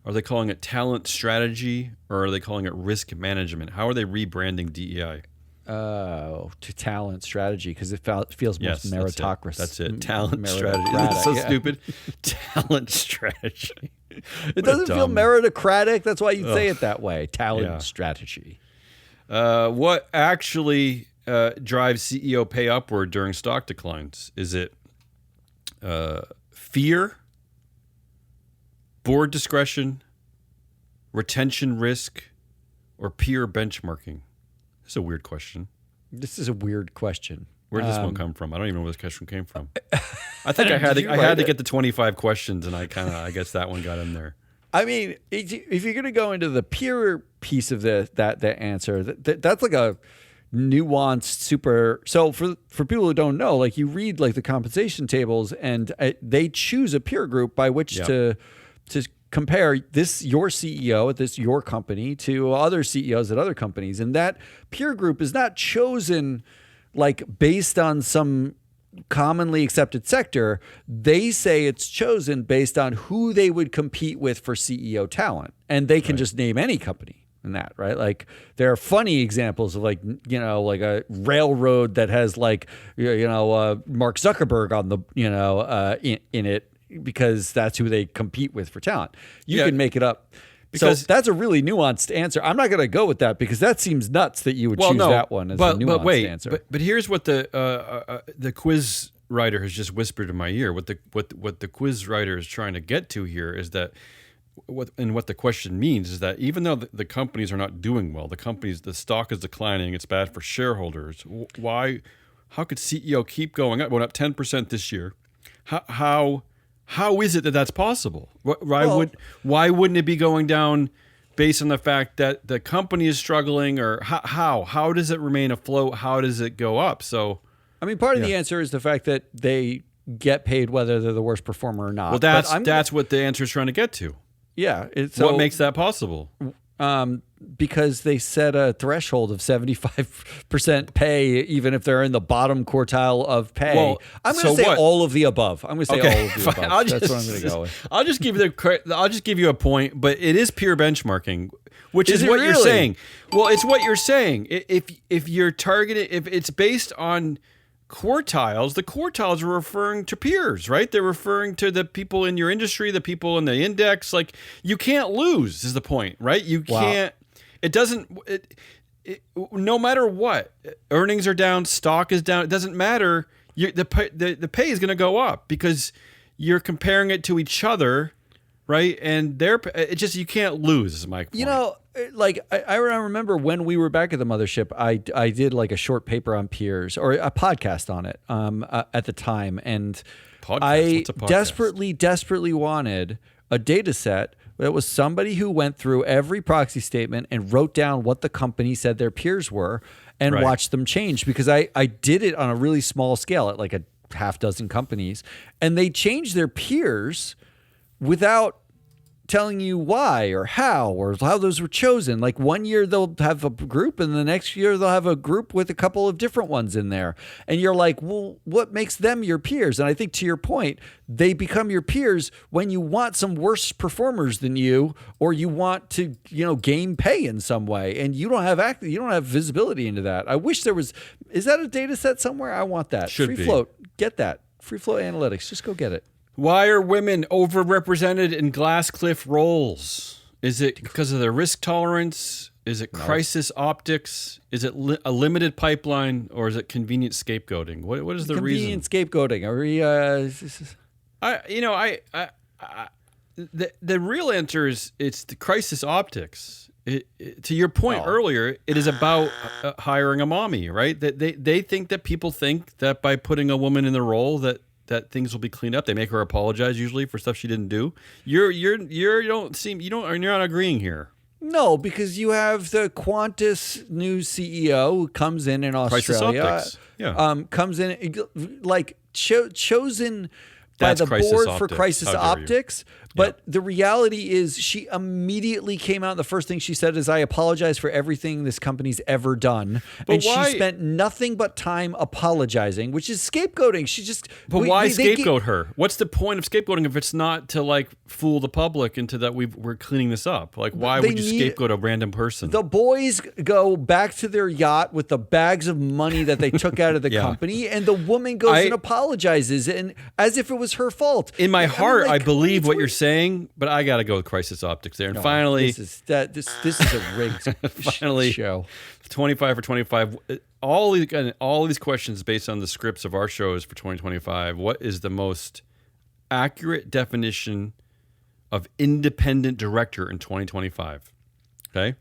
Are they calling it talent strategy? Or are they calling it risk management? How are they rebranding DEI? To talent strategy, because it feels most meritocracy. That's it. Talent strategy. It's so stupid. Talent strategy. It doesn't feel meritocratic. That's why you say it that way. Talent strategy. What actually drives CEO pay upward during stock declines? Is it fear, board discretion, retention risk, or peer benchmarking? It's a weird question. This is a weird question. Where did this one come from? I don't even know where this question came from. I think I had to get the 25 questions, and I guess that one got in there. I mean, if you're going to go into the peer piece of that answer, that's like a nuanced super. So for people who don't know, like you read like the compensation tables, and they choose a peer group by which to compare your CEO at your company to other CEOs at other companies. And that peer group is not chosen like based on some commonly accepted sector. They say it's chosen based on who they would compete with for CEO talent. And they can just name any company in that, right? Like there are funny examples of like a railroad that has like, Mark Zuckerberg on the, in it, because that's who they compete with for talent. You can make it up. So that's a really nuanced answer. I'm not going to go with that because that seems nuts that you would choose that one as a nuanced answer. But here's what the quiz writer has just whispered in my ear. What the quiz writer is trying to get to here is that what the question means is that even though the companies are not doing well, the stock is declining, it's bad for shareholders. How could CEO keep going up? Went up 10% this year. How is it that that's possible? Why wouldn't it be going down based on the fact that the company is struggling, or how does it remain afloat? How does it go up? So, I mean, part of the answer is the fact that they get paid whether they're the worst performer or not. Well, that's what the answer is trying to get to. Yeah. What makes that possible? Because they set a threshold of 75% pay, even if they're in the bottom quartile of pay. Well, I'm going to say all of the above. I'm going to say all of the above. That's what I'm going to go with. I'll just give you a point, but it is peer benchmarking, which is what you're saying. Well, it's what you're saying. If you're targeting, if it's based on quartiles, the quartiles are referring to peers, right? They're referring to the people in your industry, the people in the index. Like you can't lose is the point, right? You can't. It doesn't. No matter what, earnings are down, stock is down. It doesn't matter. The pay is going to go up because you're comparing it to each other, right? And you can't lose. Is my point. Like I remember when we were back at the mothership, I did like a short paper on peers or a podcast on it at the time, and I desperately wanted a data set that was somebody who went through every proxy statement and wrote down what the company said their peers were and watched them change, because I did it on a really small scale at like a half dozen companies, and they changed their peers without telling you why or how those were chosen. Like one year they'll have a group and the next year they'll have a group with a couple of different ones in there. And you're like, well, what makes them your peers? And I think to your point, they become your peers when you want some worse performers than you, or you want to, game pay in some way. And you don't have visibility into that. I wish there was. Is that a data set somewhere? I want that. Should Free be. Float. Get that. Free Float Analytics. Just go get it. Why are women overrepresented in glass cliff roles? Is it because of their risk tolerance? Is it crisis optics? Is it a limited pipeline, or is it convenient scapegoating? What is the reason? Convenient scapegoating. Are we? The real answer is it's the crisis optics. To your point earlier, it is about hiring a mommy, right? That they think that people think that by putting a woman in the role that things will be cleaned up. They make her apologize usually for stuff she didn't do. You're not agreeing here. No, because you have the Qantas new CEO who comes in Australia. Crisis optics. Comes in like chosen by the board for crisis optics, But the reality is she immediately came out and the first thing she said is, I apologize for everything this company's ever done. But she spent nothing but time apologizing, which is scapegoating. She just... But why scapegoat her? What's the point of scapegoating if it's not to like fool the public into that we're cleaning this up? Like, why would you scapegoat a random person? The boys go back to their yacht with the bags of money that they took out of the company, and the woman goes and apologizes, and as if it was her fault. In my heart, I believe what you're saying, but I got to go with Crisis Optics there. And finally, this is a rigged finally, show. 25 for 25. All these questions based on the scripts of our shows for 2025. What is the most accurate definition of independent director in 2025? Okay.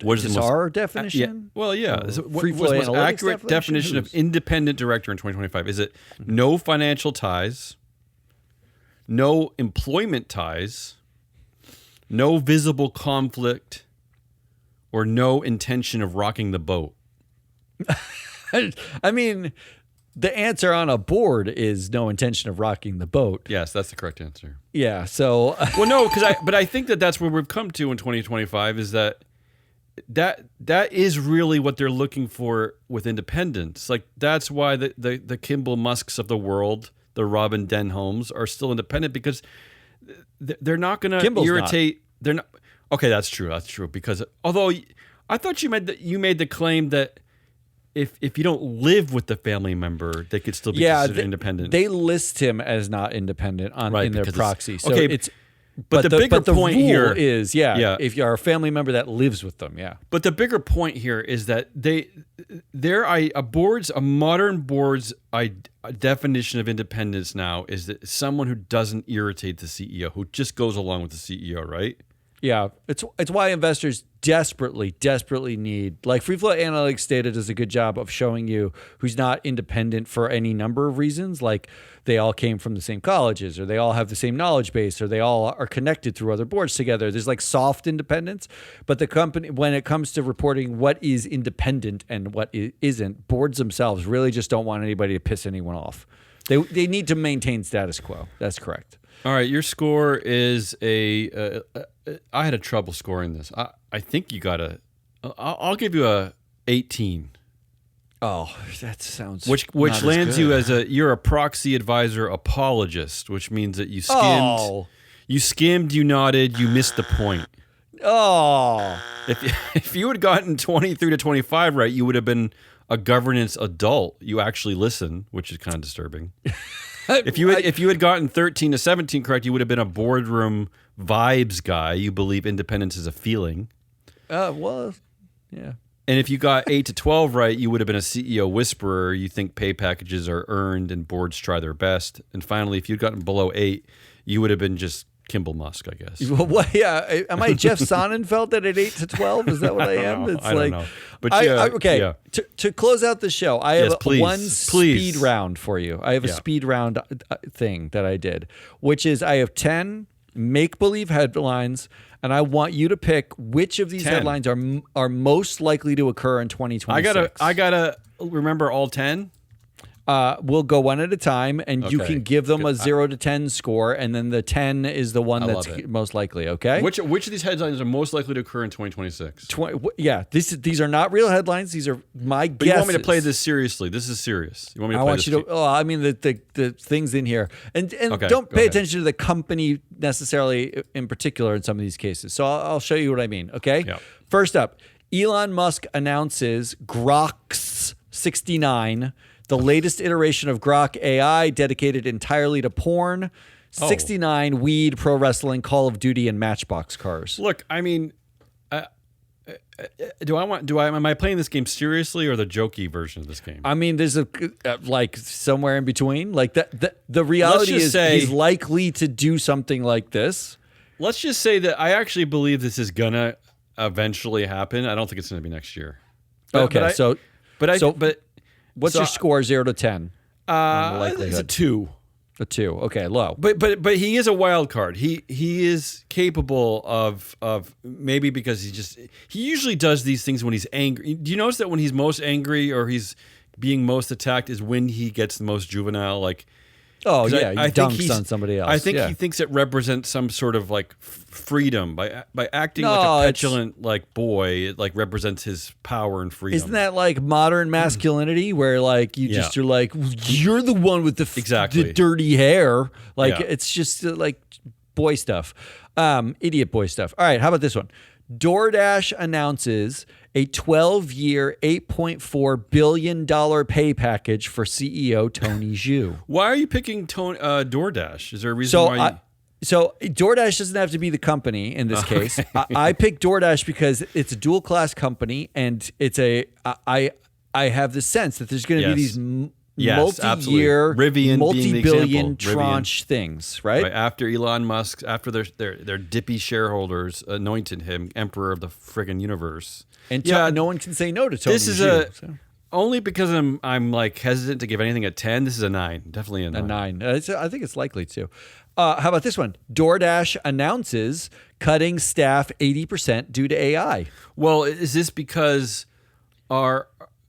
What is our definition? What was the most accurate definition of independent director in 2025? Is it no financial ties, no employment ties, no visible conflict, or no intention of rocking the boat? I mean, the answer on a board is no intention of rocking the boat. Yes, that's the correct answer. Yeah. So, well, no, but I think that's where we've come to in 2025 is that is really what they're looking for with independence. Like that's why the Kimball Musks of the world, the Robin Denholms, are still independent because they're not going to irritate. They're not. Okay, that's true. That's true. Because although I thought you made the claim that if you don't live with the family member, they could still be considered independent. They list him as not independent in their proxy. So it's. But the bigger point here is, if you're a family member that lives with them, But the bigger point here is that a modern board's definition of independence now is that somone who doesn't irritate the CEO, who just goes along with the CEO, right? Yeah, it's why investors desperately need, like Free Float Analytics data does a good job of showing you who's not independent for any number of reasons, like they all came from the same colleges, or they all have the same knowledge base, or they all are connected through other boards together. There's like soft independence, but the company, when it comes to reporting what is independent and what isn't, boards themselves really just don't want anybody to piss anyone off. They need to maintain status quo. That's correct. All right, your score is I had trouble scoring this. I think you got I'll give you a 18. Oh, that sounds which lands you as you're a proxy advisor apologist, which means that you skimmed, you nodded, you missed the point. Oh, if you had gotten 23 to 25 right, you would have been a governance adult. You actually listen, which is kind of disturbing. If you had gotten 13 to 17 correct, you would have been a boardroom vibes guy. You believe independence is a feeling. Well, yeah. And if you got 8 to 12 right, you would have been a CEO whisperer. You think pay packages are earned and boards try their best. And finally, if you'd gotten below 8, you would have been just Kimball Musk, I guess. Well, yeah. Am I Jeff Sonnenfeld at 8 to 12? Is that what I am? I don't know. But okay. Yeah. To close out the show, I have one speed round for you. I have a speed round thing that I did, which is I have 10 make-believe headlines, and I want you to pick which of these 10. headlines are most likely to occur in 2026. I gotta remember all 10. We'll go one at a time, and you can give them a 0 to 10 score, and then the 10 is the one that's most likely. Okay. Which of these headlines are most likely to occur in 2026? These are not real headlines. These are my guesses. But you want me to play this seriously? This is serious. You want me to play this? I mean the things in here, and don't pay attention to the company necessarily in particular in some of these cases. So I'll show you what I mean. Okay. Yeah. First up, Elon Musk announces Grok's 69. The latest iteration of Grok AI dedicated entirely to porn, 69 weed, pro wrestling, Call of Duty, and Matchbox cars. Look, I mean, am I playing this game seriously or the jokey version of this game? I mean, there's like somewhere in between. Like the reality is he's likely to do something like this. Let's just say that I actually believe this is gonna eventually happen. I don't think it's gonna be next year. What's your score, 0 to 10? It's a 2. A 2. Okay, low. But he is a wild card. He is capable of maybe because he usually does these things when he's angry. Do you notice that when he's most angry or he's being most attacked is when he gets the most juvenile? Like Oh 'Cause yeah, I he think dunks on somebody else. I think yeah. he thinks it represents some sort of like freedom by acting like No, a it's- petulant like boy. It like represents his power and freedom. Isn't that like modern masculinity where like you just are like you're the one with the Exactly. the dirty hair, like Yeah. it's just like boy stuff, idiot boy stuff. All right, how about this one? DoorDash announces a 12-year, $8.4 billion pay package for CEO Tony Zhu. Why are you picking DoorDash? Is there a reason So why? So DoorDash doesn't have to be the company in this case. I picked DoorDash because it's a dual class company, and it's I have the sense that there's going to be Yes. these Yes, multi-year, absolutely. Rivian being the multi-billion example. Rivian. tranche things, right? Right after Elon Musk, after their dippy shareholders anointed him emperor of the friggin' universe. And Yeah, no one can say no to Tony This is Zhu. only because I'm like hesitant to give anything a 10. This is a 9, definitely a 9. A 9. I think it's likely to. How about this one? DoorDash announces cutting staff 80% due to AI. Well, is this because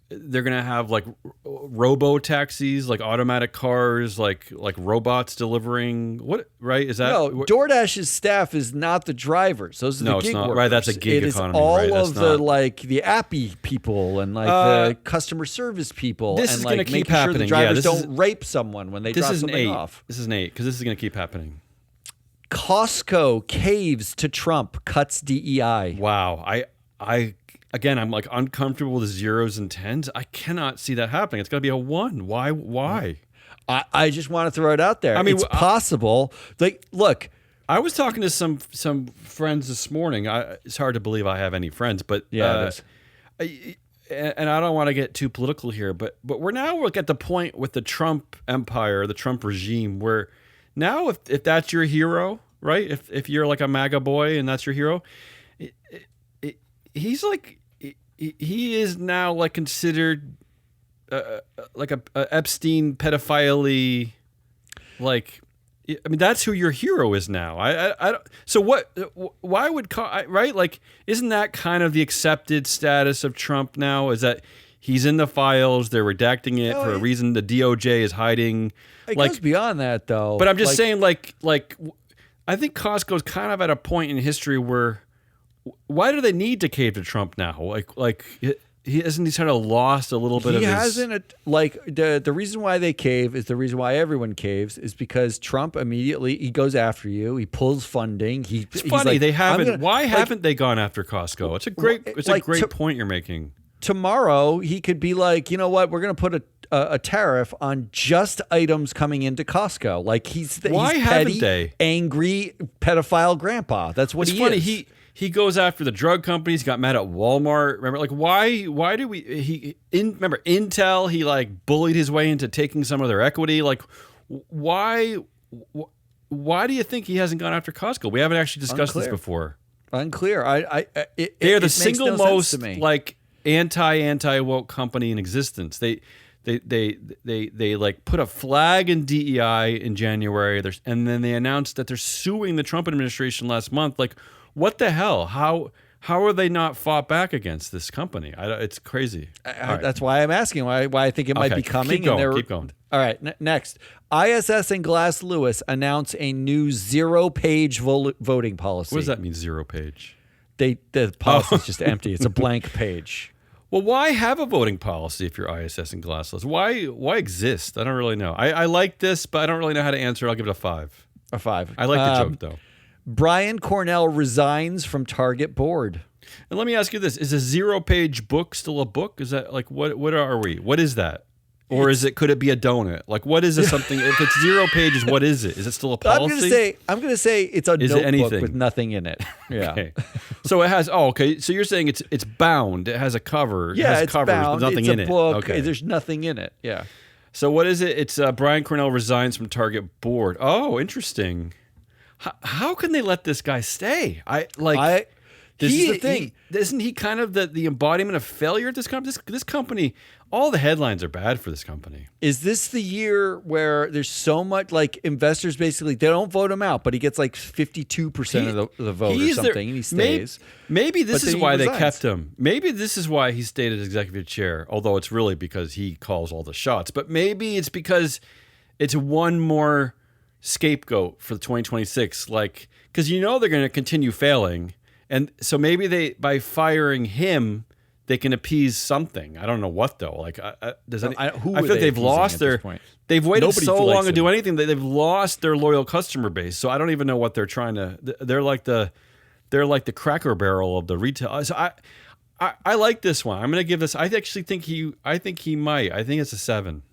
they're gonna have like robo taxis, like automatic cars, like robots delivering? What, right? Is that No, DoorDash's staff is not the drivers. Those are No, the it's gig not. workers. Right, that's a gig it economy, It is all right, that's of the not- like the appy people and like the customer service people. This and is like gonna keep making sure the happening. Yeah, drivers this is- don't rape someone when they This drop is an something 8. off. This is an 8 because this is gonna keep happening. Costco caves to Trump, cuts DEI. Wow, again, I'm like uncomfortable with zeros and 10s. I cannot see that happening. It's got to be a 1. Why? I just want to throw it out there. I mean, it's possible. Like, look, I was talking to some friends this morning. It's hard to believe I have any friends, but Yeah, it is. and I don't want to get too political here, but we're now like at the point with the Trump empire, the Trump regime, where now if that's your hero, right? If you're like a MAGA boy and that's your hero, he's like he is now like considered like a Epstein pedophile, like. I mean, that's who your hero is now. I don't. So what? Why would right? Like, isn't that kind of the accepted status of Trump now? Is that he's in the files? They're redacting it for a reason. The DOJ is hiding. It Like, goes beyond that, though. but I'm just saying, like, I think Costco's kind of at a point in history where why do they need to cave to Trump now? Like. He hasn't. He's kind of lost a little bit of his. He hasn't. Like the reason why they cave is the reason why everyone caves is because Trump immediately he goes after you. He pulls funding. It's funny like, they haven't. gonna, why like, haven't they gone after Costco? It's a great. It's like, a great point you're making. Tomorrow he could be like, you know what? We're going to put a tariff on just items coming into Costco. Like he's Why he's haven't petty, they? angry pedophile grandpa. That's what It's he funny. is. He goes after the drug companies. Got mad at Walmart. Remember, like why do we? Remember Intel. He like bullied his way into taking some of their equity. Like why do you think he hasn't gone after Costco? We haven't actually discussed this before. Unclear. They are the makes single no sense most to me. like anti woke company in existence. They like put a flag in DEI in January. And then they announced that they're suing the Trump administration last month. Like, what the hell? How are they not fought back against this company? It's crazy. That's why I'm asking why I think it might be coming. Keep going. All right. Next, ISS and Glass Lewis announce a new 0-page voting policy. What does that mean, 0 page? The policy is just empty. It's a blank page. Well, why have a voting policy if you're ISS and Glass Lewis? Why exist? I don't really know. I like this, but I don't really know how to answer. I'll give it a 5. A 5. I like the joke, though. Brian Cornell resigns from Target board. And let me ask you this: is a 0-page book still a book? Is that like what are we? What is that? Or could it be a donut? Like what is it? Something? If it's 0 pages, what is it? Is it still a policy? I'm gonna say it's a Is it notebook anything? with nothing in it. Yeah. Okay. So it has. Oh, okay. So you're saying it's bound. It has a cover. It Yeah, has it's covers bound. with nothing it's in a it. book. Okay. There's nothing in it. Yeah. So what is it? It's Brian Cornell resigns from Target board. Oh, interesting. How can they let this guy stay? This is the thing. Isn't he kind of the embodiment of failure at this company? This company, all the headlines are bad for this company. Is this the year where there's so much like investors basically they don't vote him out, but he gets like 52% of the vote or something, and he stays. Maybe this But is then he why they resigns. kept him. Maybe this is why he stayed as executive chair. Although it's really because he calls all the shots. But maybe it's because it's one more scapegoat for the 2026, like, because they're going to continue failing, and so maybe by firing him, they can appease something. I don't know what though. Like, I feel like they've lost their. They've waited so long to do anything that they've lost their loyal customer base. So I don't even know what they're trying to. They're like the Cracker Barrel of the retail. So I like this one. I'm going to give this. I think he might. I think it's a 7.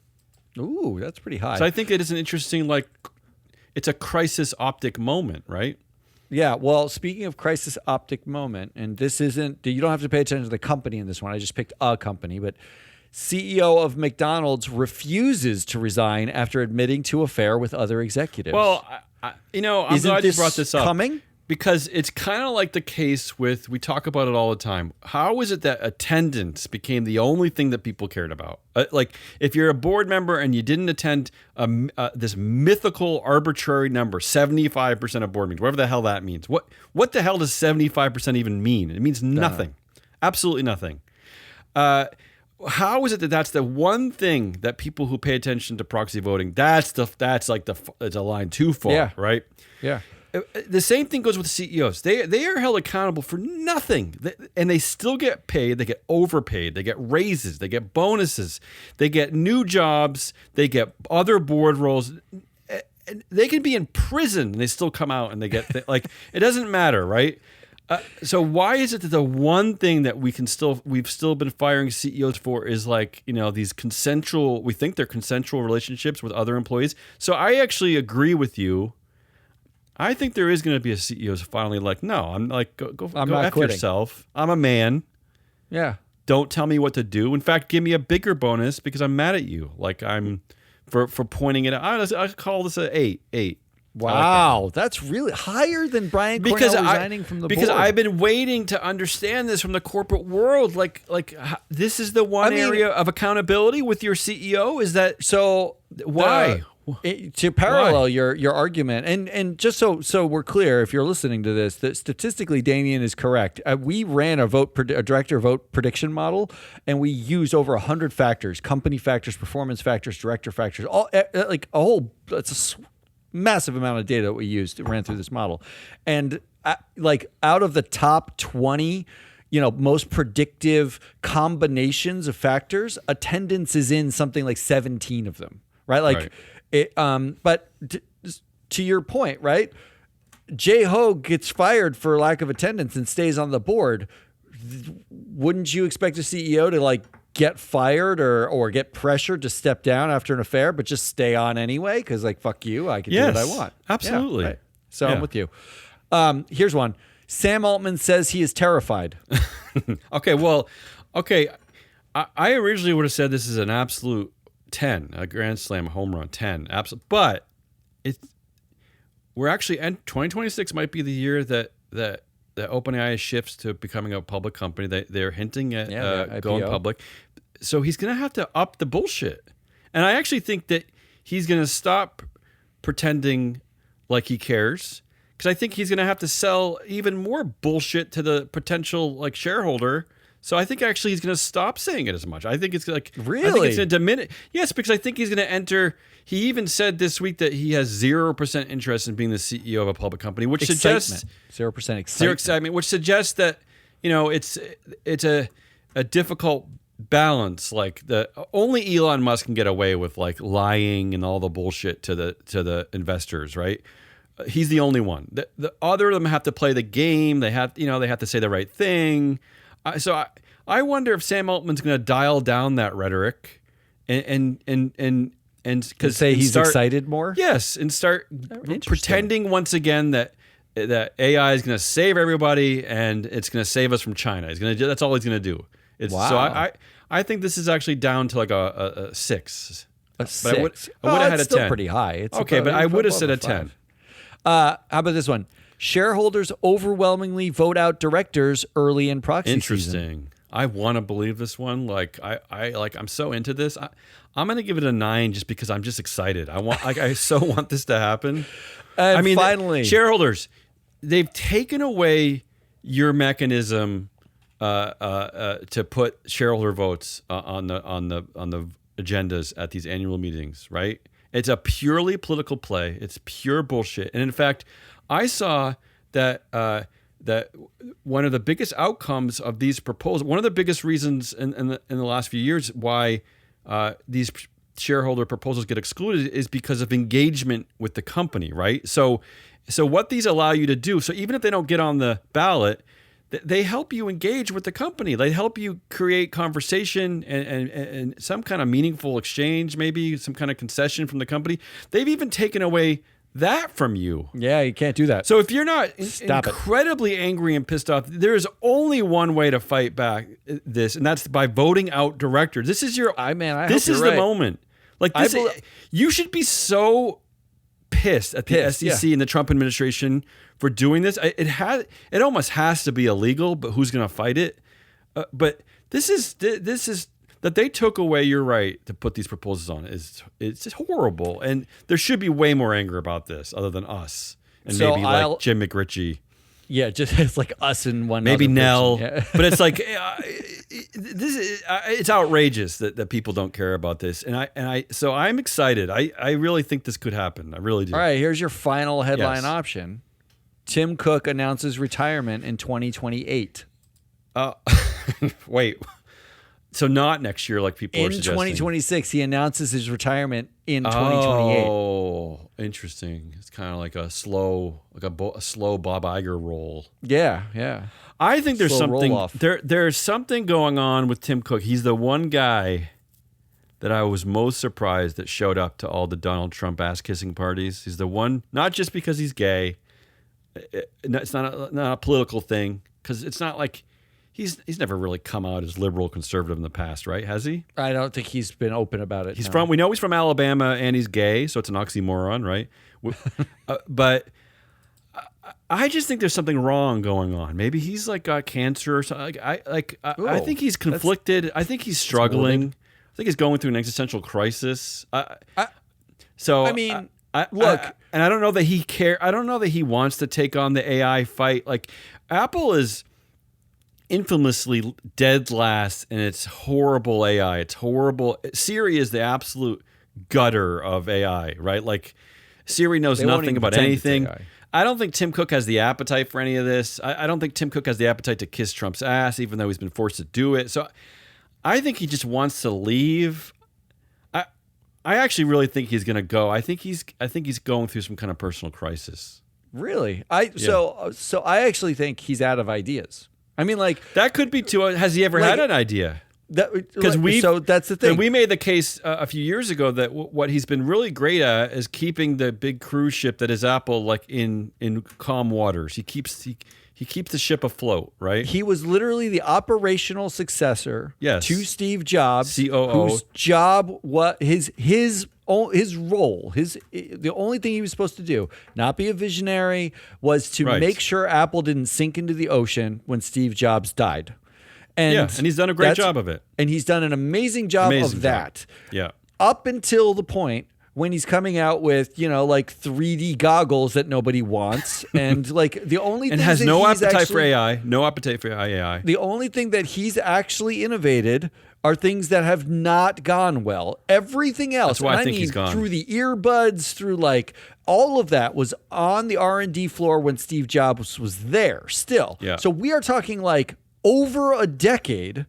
Ooh, that's pretty high. So I think it is an interesting, like, it's a crisis optic moment, right? Yeah, well, speaking of crisis optic moment, and this isn't, you don't have to pay attention to the company in this one. I just picked a company, but CEO of McDonald's refuses to resign after admitting to affair with other executives. Well, I'm glad you brought this up. Coming? Because it's kind of like the case with, we talk about it all the time. How is it that attendance became the only thing that people cared about? Like, if you're a board member and you didn't attend this mythical arbitrary number, 75% of board meetings, whatever the hell that means. What the hell does 75% even mean? It means nothing. Absolutely nothing. How is it that that's the one thing that people who pay attention to proxy voting, it's a line too far, right? Yeah. The same thing goes with CEOs. They are held accountable for nothing, and they still get paid. They get overpaid. They get raises. They get bonuses. They get new jobs. They get other board roles. They can be in prison and they still come out and they get like, it doesn't matter, right? So why is it that the one thing that we've still been firing CEOs for is like, these we think they're consensual relationships with other employees? So I actually agree with you. I think there is going to be a CEO who's finally like, no, I'm like, go F yourself. I'm a man. Yeah. Don't tell me what to do. In fact, give me a bigger bonus because I'm mad at you. Like, I'm for pointing it out. I call this an 8. Wow, that's really higher than Brian Cornell resigning from the board. Because I've been waiting to understand this from the corporate world. Like this is the one area of accountability with your CEO. Is that so? Why? To parallel your argument, and just so we're clear, if you're listening to this, that statistically Damien is correct. We ran a director vote prediction model, and we used over 100 factors: company factors, performance factors, director factors, all like a whole. It's a massive amount of data that we used ran through this model, and like out of the top 20. Most predictive combinations of factors, attendance is in something like 17 of them, right? Like. Right. But to your point, right? Jay Ho gets fired for lack of attendance and stays on the board. Wouldn't you expect a CEO to like get fired or get pressured to step down after an affair, but just stay on anyway? Because like, fuck you, I can do what I want. Absolutely. Yeah, right. So I'm with you. Here's one. Sam Altman says he is terrified. Okay. I originally would have said this is an absolute 10, a grand slam home run, 10, absolutely. But we're actually, and 2026 might be the year that OpenAI shifts to becoming a public company. They're hinting at going public. So he's going to have to up the bullshit. And I actually think that he's going to stop pretending like he cares, because I think he's going to have to sell even more bullshit to the potential like shareholder. So I think actually he's going to stop saying it as much. I think it's like, really? I think it's going to diminish. Yes, because I think he's going to enter. He even said this week that he has 0% interest in being the CEO of a public company, which suggests 0% excitement. Zero excitement, which suggests that it's a difficult balance. Like only Elon Musk can get away with like lying and all the bullshit to the investors, right? He's the only one. The other of them have to play the game. They have to say the right thing. So I wonder if Sam Altman's going to dial down that rhetoric and say he's excited more. Yes, and start pretending once again that AI is going to save everybody and it's going to save us from China. That's all he's going to do. Wow. So I think this is actually down to like a 6. A 6. I would have had a 10. Still pretty high. It's okay, but I would have said a 10. How about this one? Shareholders overwhelmingly vote out directors early in proxy Interesting. season. I want to believe this one. Like I'm so into this. I'm going to give it a 9 just because I'm just excited. I so want this to happen. And finally, shareholders, they've taken away your mechanism to put shareholder votes on the agendas at these annual meetings, right? It's a purely political play. It's pure bullshit. And in fact, I saw that that one of the biggest outcomes of these proposals, one of the biggest reasons in the last few years why these shareholder proposals get excluded is because of engagement with the company, right? So what these allow you to do, so even if they don't get on the ballot, they help you engage with the company. They help you create conversation and some kind of meaningful exchange, maybe some kind of concession from the company. They've even taken away that from you. Yeah, you can't do that. So if you're not incredibly angry and pissed off, there's only one way to fight back this, and that's by voting out directors. This is your this is the moment. Like this, you should be so pissed at the SEC and the Trump administration for doing this. It almost has to be illegal, but who's going to fight it? But this is that they took away your right to put these proposals on it's just horrible, and there should be way more anger about this other than us and so maybe like Jim McRitchie. Yeah, just it's like us and one maybe other Nell, yeah. But it's like it's outrageous that people don't care about this, so I'm excited. I really think this could happen. I really do. All right, here's your final headline option. Tim Cook announces retirement in 2028. Wait. So not next year, like people are suggesting. In 2026, he announces his retirement in 2028. Oh, interesting. It's kind of like a slow Bob Iger roll. Yeah, yeah. I think there's something there's something going on with Tim Cook. He's the one guy that I was most surprised that showed up to all the Donald Trump ass kissing parties. He's the one, not just because he's gay. It's not a political thing, because it's not like. He's never really come out as liberal conservative in the past, right? Has he? I don't think he's been open about it. We know he's from Alabama and he's gay, so it's an oxymoron, right? But I just think there's something wrong going on. Maybe he's like got cancer or something. I think he's conflicted. I think he's struggling. I think he's going through an existential crisis. Look, and I don't know that he I don't know that he wants to take on the AI fight. Like Apple is infamously dead last in its horrible AI. It's horrible. Siri is the absolute gutter of AI, right? Like Siri knows nothing about anything. I don't think Tim Cook has the appetite for any of this. I don't think Tim Cook has the appetite to kiss Trump's ass, even though he's been forced to do it. So I think he just wants to leave. I actually really think he's going to go. I think he's going through some kind of personal crisis. Really? So I actually think he's out of ideas. I mean, like that could be too. Has he ever had an idea? Because so that's the thing. We made the case a few years ago that what he's been really great at is keeping the big cruise ship that is Apple like in calm waters. He keeps the ship afloat, right? He was literally the operational successor to Steve Jobs, COO, whose job was his role, the only thing he was supposed to do, not be a visionary, was to make sure Apple didn't sink into the ocean when Steve Jobs died. And he's done a great job of it. And he's done an amazing job of that. Yeah. Up until the point when he's coming out with, like 3D goggles that nobody wants, and like the only thing has no appetite for AI, no appetite for AI. The only thing that he's actually innovated are things that have not gone well. Everything else, that's why I think he's gone. Through the earbuds, through like all of that was on the R&D floor when Steve Jobs was there still. Yeah. So we are talking like over a decade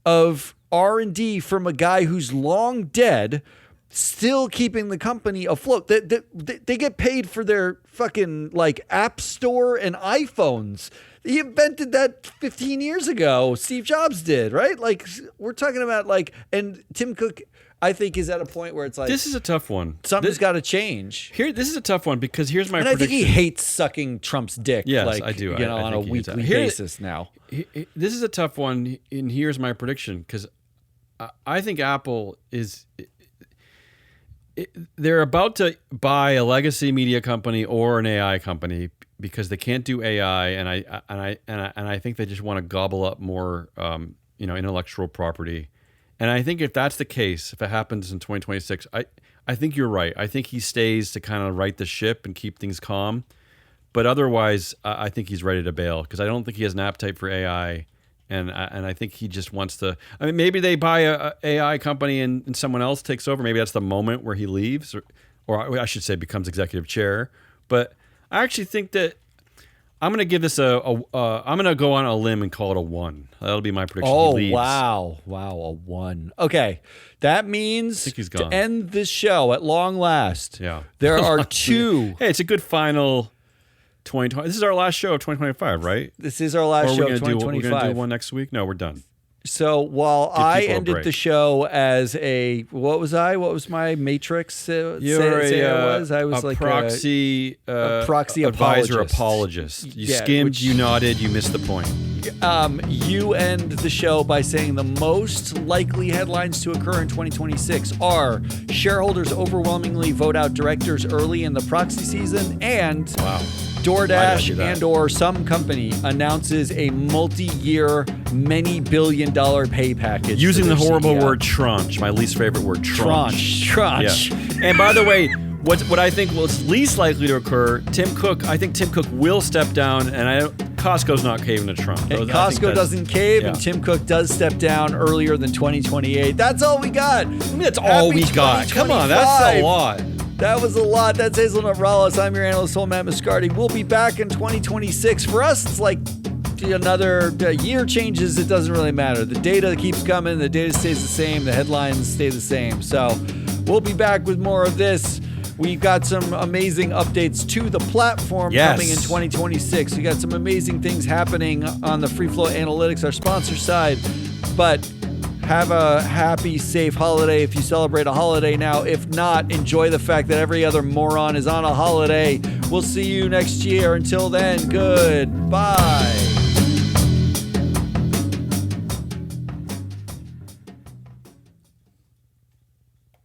of R&D from a guy who's long dead, still keeping the company afloat. They get paid for their fucking like app store and iPhones. He invented that 15 years ago. Steve Jobs did, right? Like we're talking about like, and Tim Cook, I think, is at a point where it's like, this is a tough one. Something's got to change. This is a tough one because here's my prediction. I think he hates sucking Trump's dick. Yes, like, I do. On a weekly basis now. This is a tough one, and here's my prediction, because I think Apple is. They're about to buy a legacy media company or an AI company because they can't do AI, and I think they just want to gobble up more, intellectual property. And I think if that's the case, if it happens in 2026, I think you're right. I think he stays to kind of right the ship and keep things calm. But otherwise, I think he's ready to bail because I don't think he has an appetite for AI, And I think he just wants to. I mean, maybe they buy a AI company and someone else takes over. Maybe that's the moment where he leaves, or I should say, becomes executive chair. But I actually think that I'm going to give this I'm going to go on a limb and call it a 1. That'll be my prediction. Oh, he leaves. wow, a 1. Okay, that means think he's to gone. end this show at long last. Yeah, there are 2. Hey, it's a good final 2020. This is our last show of 2025, right? This is our last show of 2025. We're going to do one next week? No, we're done. So while I people a ended break. the show as what was my matrix? You're I was a like proxy, a proxy advisor apologist. apologist. You Yeah, skimmed, you nodded, you missed the point. You end the show by saying the most likely headlines to occur in 2026 are shareholders overwhelmingly vote out directors early in the proxy season, and Wow. Why did I do DoorDash that? and or some company announces a multi-year, many billion-dollar pay package. Using for the their horrible CEO. word tranche, my least favorite word, tranche. Tranche. Yeah. And by the way, what I think was least likely to occur, I think Tim Cook will step down, and Costco's not caving to Trump. And Costco doesn't cave, and yeah. Tim Cook does step down earlier than 2028. That's all we got. I mean, that's all we got. Come on, that's a lot. That was a lot. That's Hazelnut Rallis. I'm your analyst, Matt Mascardi. We'll be back in 2026. For us, it's like another year changes. It doesn't really matter. The data keeps coming. The data stays the same. The headlines stay the same. So we'll be back with more of this. We've got some amazing updates to the platform coming in 2026. We got some amazing things happening on the Free Flow Analytics, our sponsor side. But have a happy, safe holiday if you celebrate a holiday now. If not, enjoy the fact that every other moron is on a holiday. We'll see you next year. Until then, goodbye.